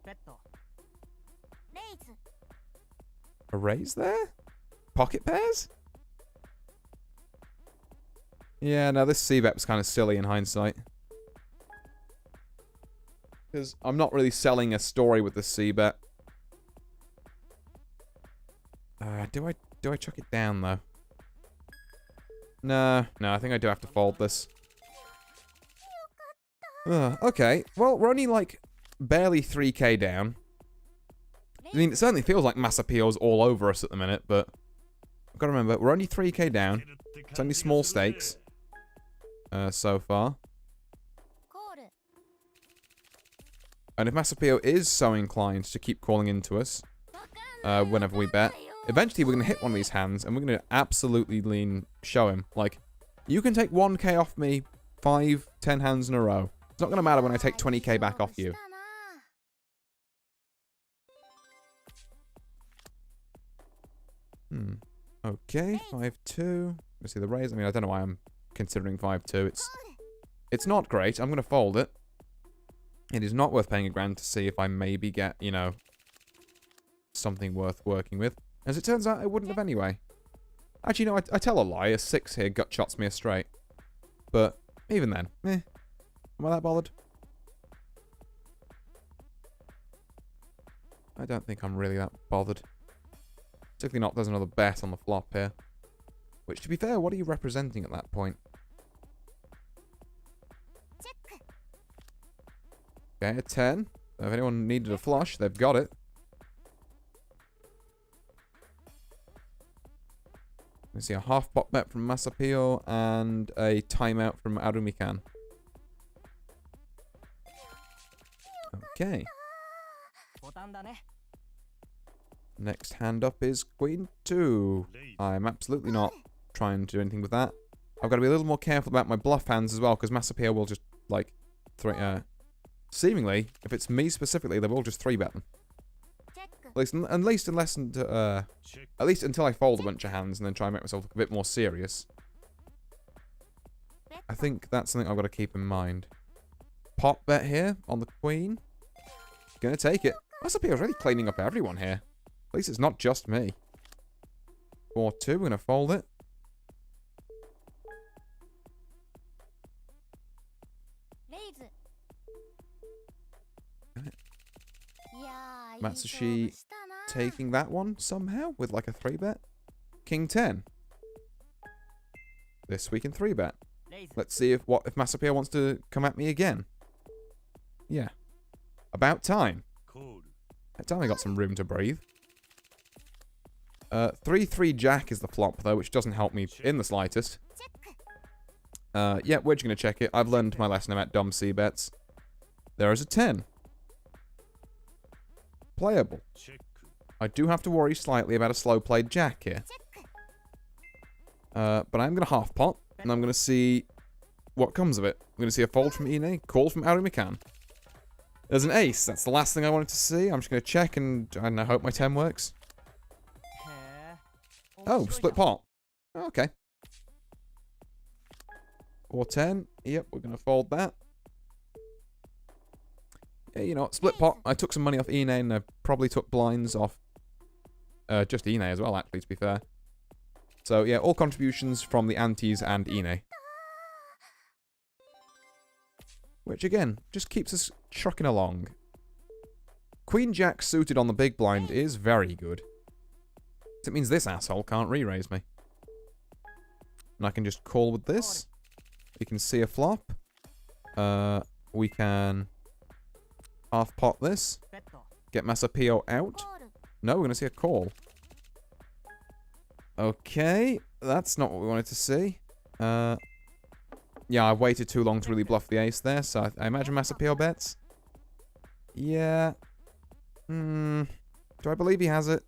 ベッドレイズ A raise there? Pocket pairs? Yeah, no, this C bet was kind of silly in hindsight. Because I'm not really selling a story with the C-bet. Do I chuck it down, though? No, I think I do have to fold this. Okay, well, we're only, like, barely 3k down. I mean, it certainly feels like Masapio's all over us at the minute, but I've got to remember, we're only 3k down. It's only small stakes so far. And if Masapio is so inclined to keep calling into us whenever we bet, eventually we're going to hit one of these hands and we're going to absolutely show him. Like, you can take 1k off me 5, 10 hands in a row. It's not going to matter when I take 20k back off you. Okay, 5-2. Let's see the raise. I mean, I don't know why I'm considering 5-2. It's not great. I'm going to fold it. It is not worth paying $1,000 to see if I maybe get, you know, something worth working with. As it turns out, I wouldn't have anyway. Actually, no, I tell a lie. A 6 here gut shots me a straight. But even then, am I that bothered? I don't think I'm really that bothered. Particularly not if there's another bet on the flop here. Which, to be fair, what are you representing at that point? Okay, a 10. If anyone needed a flush, they've got it. Let's see, a half pot bet from Masapio and a timeout from Arumikan. Okay. Next hand up is Queen 2. I'm absolutely not trying to do anything with that. I've got to be a little more careful about my bluff hands as well, because Masapio will just, like, seemingly, if it's me specifically, they will just 3-bet them. At least until I fold a bunch of hands and then try and make myself look a bit more serious. I think that's something I've got to keep in mind. Pot bet here on the Queen. Gonna take it. Masapio's really cleaning up everyone here. At least it's not just me. 4-2, we're gonna fold it. Matsushi taking that one somehow with like a 3-bet. King 10. This week in 3-bet. Let's see if Masapio wants to come at me again. Yeah. About time. That time I got some room to breathe. 3-3 Jack is the flop though, which doesn't help me in the slightest. Yeah, we're just gonna check it. I've learned my lesson about dumb C-bets. There is a 10. Playable. I do have to worry slightly about a slow-played Jack here. But I'm going to half pot, and I'm going to see what comes of it. I'm going to see a fold from Ine, call from Arumikan. There's an ace. That's the last thing I wanted to see. I'm just going to check, and I hope my 10 works. Oh, split pot. Okay. 4-10. Yep, we're going to fold that. Yeah, you know what, split pot. I took some money off Ine and I probably took blinds off just Ine as well, actually, to be fair. So, yeah, all contributions from the antes and Ine. Which, again, just keeps us trucking along. Queen Jack suited on the big blind is very good. It means this asshole can't re-raise me. And I can just call with this. We can see a flop. We can half pot this. Get Masapio out. No, we're going to see a call. Okay. That's not what we wanted to see. Yeah, I waited too long to really bluff the ace there, so I imagine Masapio bets. Yeah. Do I believe he has it?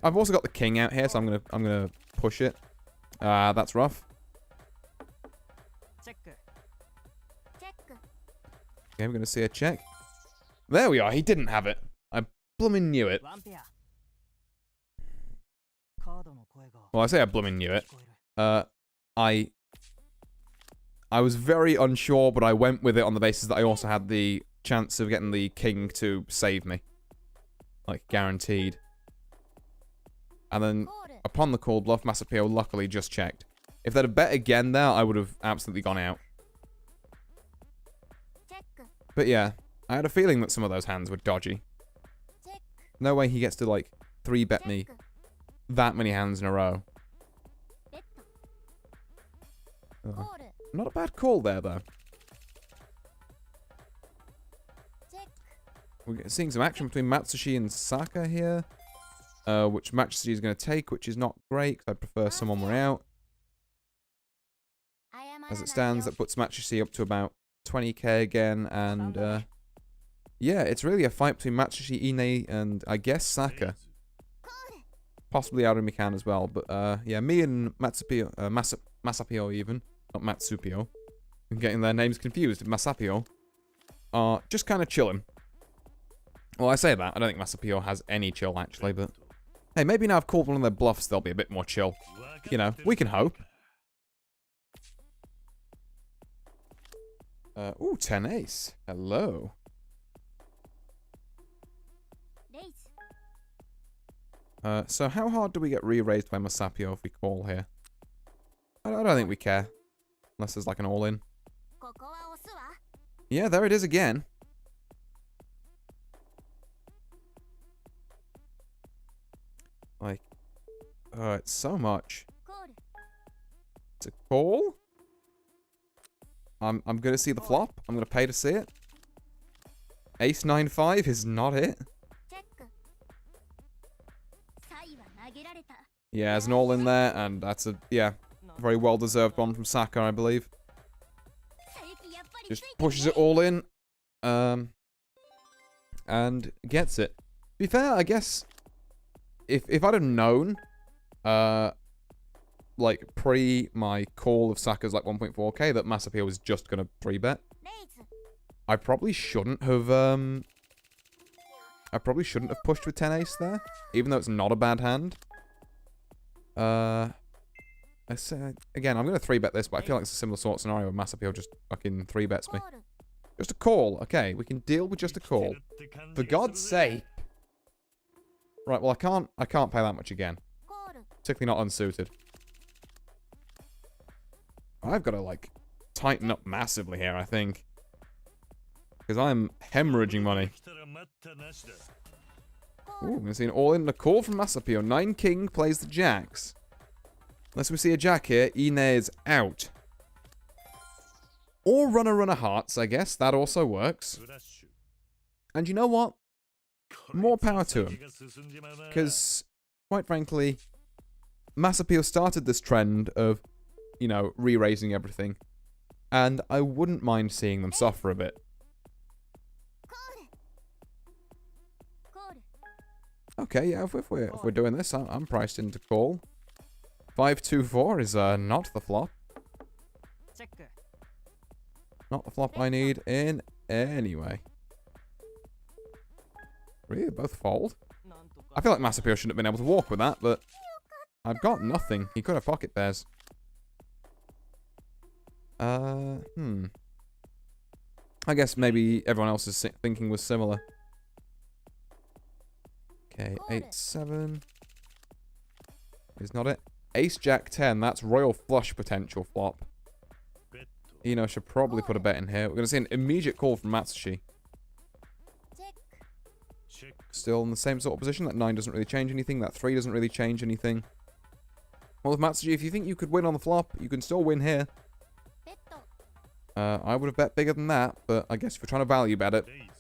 I've also got the king out here, so I'm gonna push it. That's rough. Okay, we're gonna see a check. There we are. He didn't have it. I bloomin' knew it. Well, I say I bloomin' knew it. I was very unsure, but I went with it on the basis that I also had the chance of getting the king to save me. Like, guaranteed. And then, upon the call bluff, Masapio luckily just checked. If they'd have bet again there, I would have absolutely gone out. チェック But yeah, I had a feeling that some of those hands were dodgy. チェック No way he gets to, like, 3-bet チェ me ック that many hands in a row. ベッド Oh. コール Not a bad call there, though. チェック We're seeing some action between Matsushi and Saka here. Which Matsushi is going to take, which is not great, 'cause I'd prefer someone were out. 謝らない As it stands, that puts Matsushi up to about 20k again, and, yeah, it's really a fight between Matsushi, Ine, and, I guess, Saka. コール Possibly Arumi-kan as well, but, yeah, me and Matsupio, Masapio even, not Matsupio, I'm getting their names confused, Masapio, are just kind of chilling. Well, I say that, I don't think Masapio has any chill, actually, but, hey, maybe now I've called one of their bluffs, they'll be a bit more chill. You know, we can hope. Ooh, 10 ace. Hello. レイズ So how hard do we get re-raised by Masapio if we call here? I don't think we care. Unless there's like an all-in. ここは押すわ Yeah, there it is again. Like, it's so much. コール It's a call? I'm gonna see the flop. I'm gonna pay to see it. Ace 9-5 is not it. チェックサイは投げられた Yeah, there's an all-in there, and that's a, yeah, very well-deserved one from Saka, I believe. 佐伯やっぱりつ Just いてる pushes ね it all in, and gets it. To be fair, I guess if I'd have known, like pre my call of Saka's like 1.4k that Masapio was just gonna 3-bet, レイズ I probably shouldn't have pushed with 10 ace there, even though it's not a bad hand. I say again, I'm gonna 3-bet this, but I feel like it's a similar sort of scenario where Masapio just fucking 3-bets me. コール Just a call. Okay, we can deal with just a call. For God's sake. Right, well I can't pay that much again. コール Particularly not unsuited. I've got to like tighten up massively here, I think. Because I'm hemorrhaging money. 来たら待ったなしだ コ Ooh, ー I'm ル gonna see an all-in and a call from Masapio. 9 king plays the jacks. Unless we see a jack here, Ine is out. Or runner hearts, I guess. That also works. フラッシュ And you know what? More power to him. 先が進んじまうな Because, quite frankly, Masapio started this trend of, you know, re-raising everything. And I wouldn't mind seeing them suffer a bit. コールコール Okay, yeah, if we're doing this, I'm priced in to call. 5-2-4 is not the flop. チェック Not the flop I need in any way. Really? They both fold? なんとか I feel like Masapio shouldn't have been able to walk with that, but I've got nothing. He could have pocket pairs. I guess maybe everyone else's thinking was similar. Okay, 8-7 is not it. Ace Jack 10, that's royal flush potential flop. ベッド Ino should probably put a bet in here. We're going to see an immediate call from Matsushi. チェック チェック Still in the same sort of position. That 9 doesn't really change anything. That 3 doesn't really change anything. Well, with Matsuji, if you think you could win on the flop, you can still win here. ベッド I would have bet bigger than that, but I guess if you're trying to value bet it. レイズ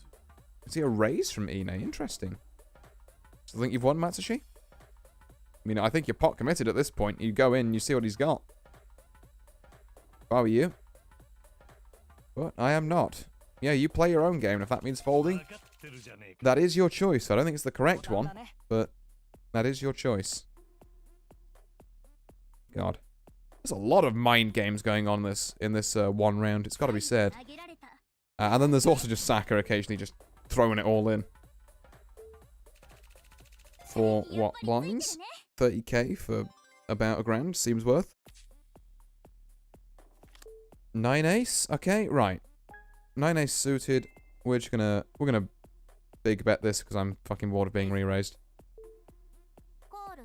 I see a raise from Ine. Interesting. So I think you've won, Matsushi? I mean, I think you're pot committed at this point. You go in, you see what he's got. If I were you. But I am not. Yeah, you play your own game, and if that means folding, 分かってるじゃねえか that is your choice. I don't think it's the correct ボタン one, だね but that is your choice. God. There's a lot of mind games going on in this one round. It's got to be said. 投げられた And then there's also just Saka occasionally just throwing it all in. For what blinds? 30k for about a grand seems worth. 9 ace? Okay, right. 9 ace suited. We're gonna big bet this because I'm fucking bored of being re-raised. コール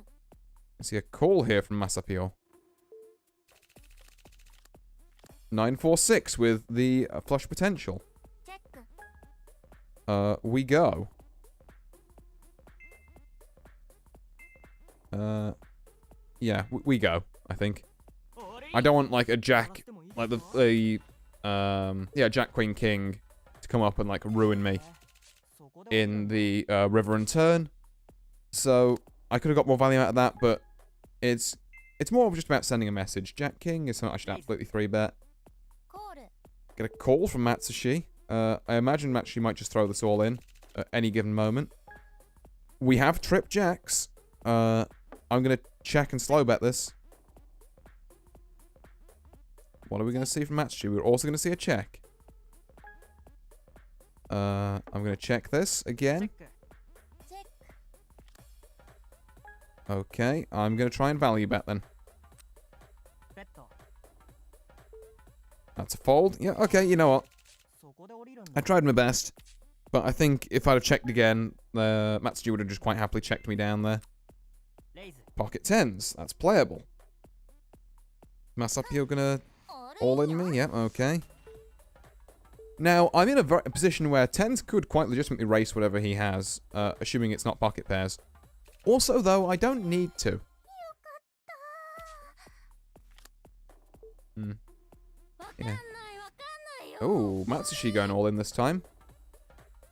I see a call here from Masapio. 946 with the flush potential. チェック We go. Yeah, we go, I think. I don't want, like, a jack, like yeah, Jack, Queen, King to come up and, like, ruin me in the river and turn. So, I could have got more value out of that, but it's more just about sending a message. Jack, King is something I should absolutely 3-bet. コール Get a call from Matsushi. I imagine Matsushi might just throw this all in at any given moment. We have trip jacks. I'm going to check and slow bet this. What are we going to see from Matsushi? We're also going to see a check. I'm going to check this again. チェック Okay, I'm going to try and value bet then. ベッド That's a fold. Yeah, okay, you know what? そこで降りるん I だ tried my best. But I think if I'd have checked again, Matsuji would have just quite happily checked me down there. レイズ Pocket tens. That's playable. Masapio gonna あれ all in me? Yeah, okay. Now, I'm in a position where tens could quite legitimately race whatever he has, assuming it's not pocket pairs. Also, though, I don't need to. わかんないわかんないよ Oh, Matsushi going all in this time.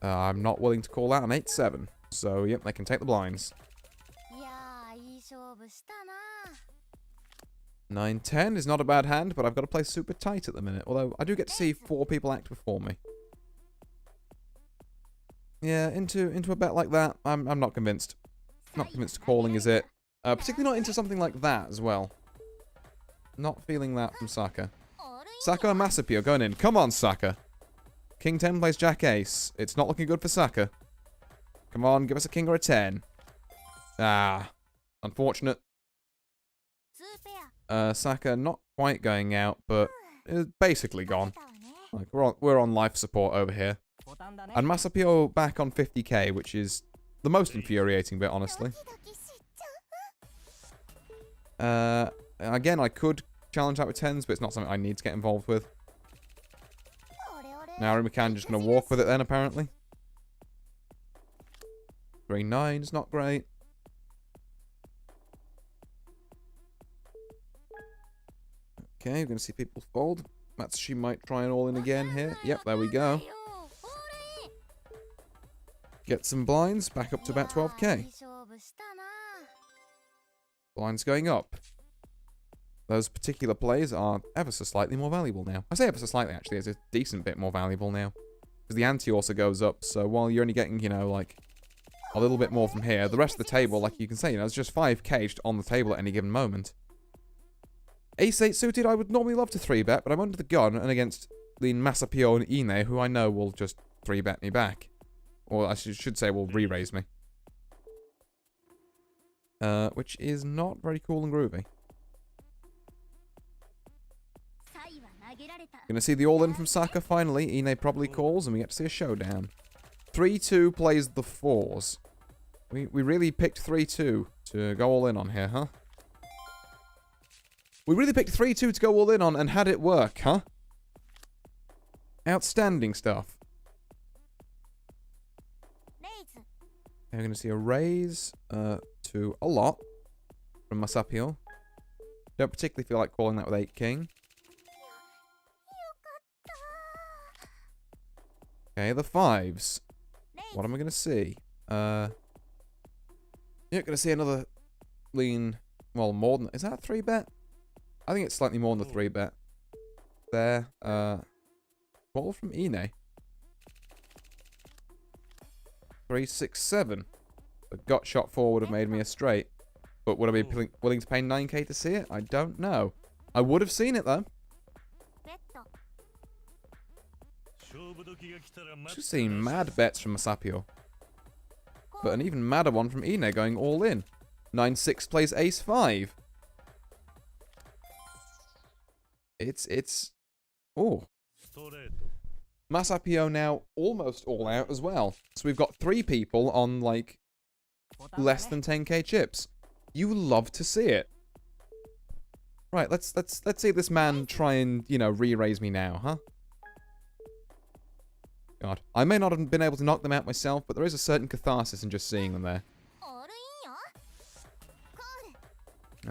I'm not willing to call out an 8-7. So, yep, they can take the blinds. いやーいい勝負したな 9-10 is not a bad hand, but I've got to play super tight at the minute. Although, I do get to see 4 people act before me. Yeah, into a bet like that, I'm not convinced. Not convinced calling is it. Particularly not into something like that as well. Not feeling that from Saka. あれ Saka and Masapio going in. Come on, Saka. King 10 plays Jack Ace. It's not looking good for Saka. Come on, give us a king or a 10. Ah, unfortunate. 2ペア Saka not quite going out, but is basically gone. だわね Like we're on life support over here. ボタンだね And Masapio back on 50k, which is the most infuriating bit, honestly. ドキドキしちゃ Again, I could challenge out with 10s, but it's not something I need to get involved with. うオレオレ Now Arimakan just gonna walk with it then, apparently. 3-9 is not great. Okay, we're gonna see people fold. Matsushi might try and all in again here. Yep, there we go. よオレ Get some blinds, back up to about 12k. いい勝負したな Blinds going up. Those particular plays are ever so slightly more valuable now. I say ever so slightly, actually. It's a decent bit more valuable now. Because the ante also goes up, so while you're only getting, you know, like, a little bit more from here, the rest of the table, like you can say, you know, it's just 5k just on the table at any given moment. Ace-8 suited, I would normally love to 3-bet, but I'm under the gun and against the Masapio and Ine, who I know will just 3-bet me back. Or I should say will re-raise me. Which is not very cool and groovy. サイは投げられた Gonna see the all-in from Saka finally. Ine probably calls and we get to see a showdown. 3-2 plays the 4s. We really picked 3-2 to go all in on here, huh? We really picked 3-2 to go all in on and had it work, huh? Outstanding stuff. レイズ We're going to see a raise to a lot from Masapio. Don't particularly feel like calling that with 8 king. よかった Okay, the 5s. レイズ What am I going to see? Yeah, going to see another lean. Well, more than. Is that a 3-bet? I think it's slightly more than the 3-bet. There. Call from Ine. 3-6-7. A gut shot four would have made me a straight. But would I be willing to pay 9k to see it? I don't know. I would have seen it though. ベッド 勝負時が来たら待 Just seeing mad bets from Masapio. But an even madder one from Ine going all in. 9-6 plays ace-5. It's... Oh. ストレート Masapio now almost all out as well. So we've got 3 people on, like, ボタンだね less than 10k chips. You love to see it. Right, let's see this man try and, you know, re-raise me now, huh? God. I may not have been able to knock them out myself, but there is a certain catharsis in just seeing them there. オールインよコ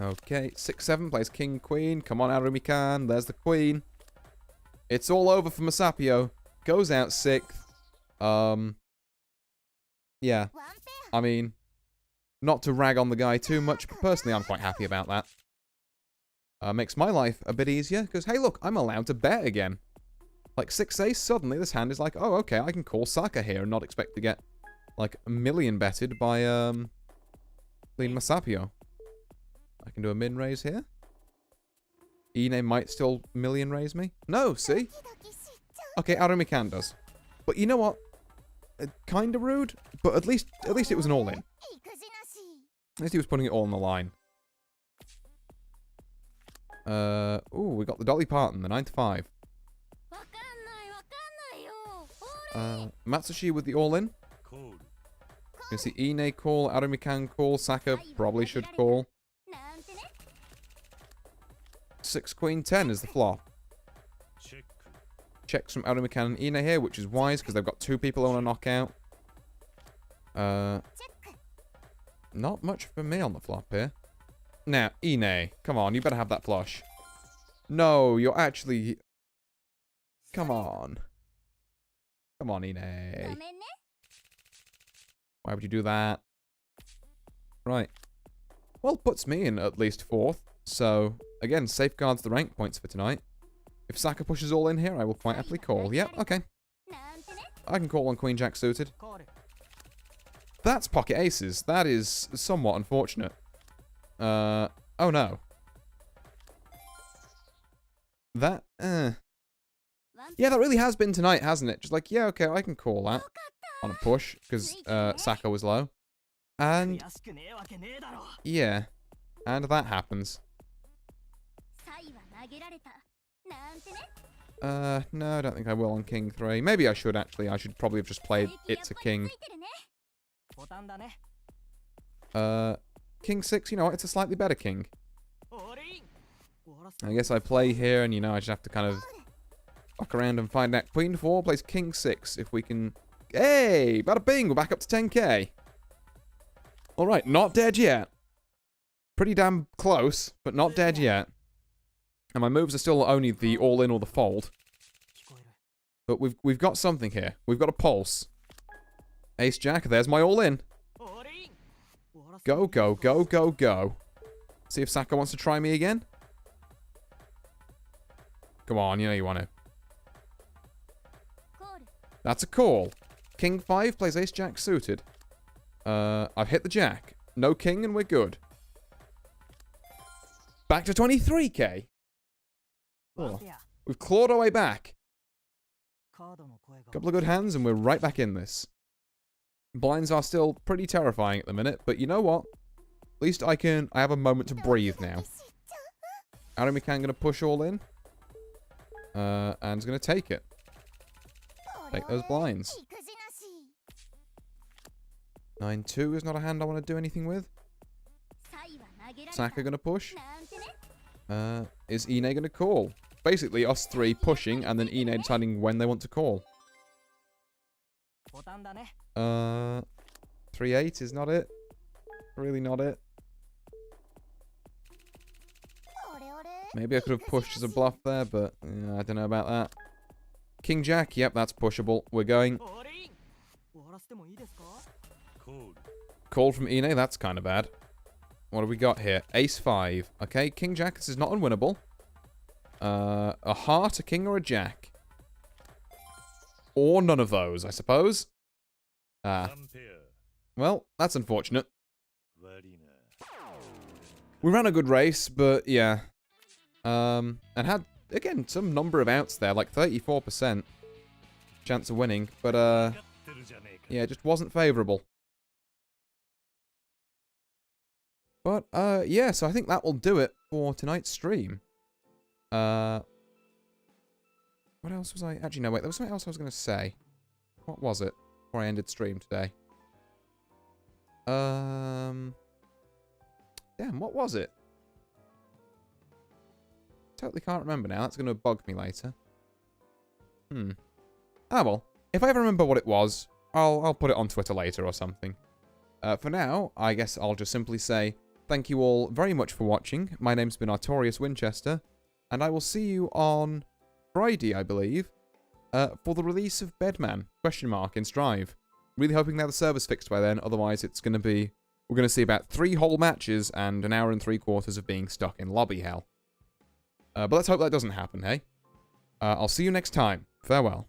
ール Okay, 6-7 plays King Queen. Come on, Arumi-kan. There's the Queen. It's all over for Masapio. Goes out 6th. Yeah. ワンペ I mean, not to rag on the guy too much, but personally I'm quite happy about that. Makes my life a bit easier, because hey look, I'm allowed to bet again. Like 6 ace, suddenly this hand is like, oh okay, I can call Saka here and not expect to get like a million betted by Clean Masapio. I can do a min raise here. Ine might still million raise me. No, see? ドキドキしちゃ Okay, Arumi-kan does. But you know what? Kinda rude, but at least it was an all-in. う育児なし At least he was putting it all on the line. Ooh, we got the Dolly Parton, the 9 to 5. わかんないわかんないよオール Matsushi with the all-in. コール You can see Ine call, Arumi-kan call, Saka probably should call. なんてね 6 Queen 10 is the flop. チェック Checks from Arumi-kan and Ine here, which is wise because they've got 2 people on a knockout. チェック Not much for me on the flop here. Now, Ine, come on, you better have that flush. No, you're actually... Come on. Come on, ご Ine. めんね Why would you do that? Right. Well, puts me in at least 4th. So, again, safeguards the rank points for tonight. If Saka pushes all in here, I will quite happily call. Yep, okay. なんてね I can call on Queen Jack suited. コール That's pocket aces. That is somewhat unfortunate. Oh no. That, ワン Yeah, that really has been tonight, hasn't it? Just like, yeah, okay, I can call that よかった on a push, because Saka was low. And, 悔しくねえわけねえだろ yeah. And that happens. サイは投げられたなんてね No, I don't think I will on King 3. Maybe I should, actually. I should probably have just played It's a やっぱり King. ついてるねボタンだね King 6, you know what? It's a slightly better King. オールイン終わらせ I guess I play here, and, you know, I just have to kind of fuck around and find out. Queen 4 plays King 6, if we can... Hey! Bada bing! We're back up to 10k. Alright, not dead yet. Pretty damn close, but not dead yet. And my moves are still only the all-in or the fold. 聞こえる But we've got something here. We've got a pulse. Ace Jack, there's my all-in. オールイン終わらせ Go, go, go, go, go. See if Saka wants to try me again. Come on, you know you want to. コール That's a call. King 5 plays Ace Jack suited. I've hit the Jack. No King and we're good. Back to 23k. ワンペア We've clawed our way back. カードの声が Couple of good hands and we're right back in this. Blinds are still pretty terrifying at the minute, but you know what? At least I have a moment to breathe now. ドキドキしちゃ Arumi-kan gonna push all in. And is gonna take it. う Take those blinds. 育児なし 9-2 is not a hand I want to do anything with. サイは投げられた Saka gonna push. なんてね Is Ine gonna call? Basically, us 3 pushing and then Ine deciding when they want to call. ボタンだね 3-8 is not it. Really not it. オレオレ Maybe I could have pushed as a bluff there, but I don't know about that. King Jack, yep, that's pushable. We're going. オールイン終わらせてもいいですか コール Call from Ine, that's kind of bad. What have we got here? Ace 5. Okay, King Jack, this is not unwinnable. A heart, a king, or a jack? Or none of those, I suppose. ワンペア Well, that's unfortunate. 悪いな We ran a good race, but yeah. And had, again, some number of outs there, like 34% chance of winning. But, 勝ってるじゃねえか yeah, it just wasn't favorable. But, yeah, so I think that will do it for tonight's stream. What else was I... Actually, no, wait, there was something else I was going to say. What was it before I ended stream today? Damn, what was it? totally can't remember now. That's going to bug me later. Ah, well. If I ever remember what it was, I'll put it on Twitter later or something. For now, I guess I'll just simply say thank you all very much for watching. My name's been Artorius Winchester, and I will see you on Friday, I believe, for the release of Bedman, ? In Strive. Really hoping they have the servers fixed by then, otherwise it's going to be... We're going to see about 3 whole matches and an hour and 3/4 of being stuck in lobby hell. But let's hope that doesn't happen, hey? I'll see you next time. Farewell.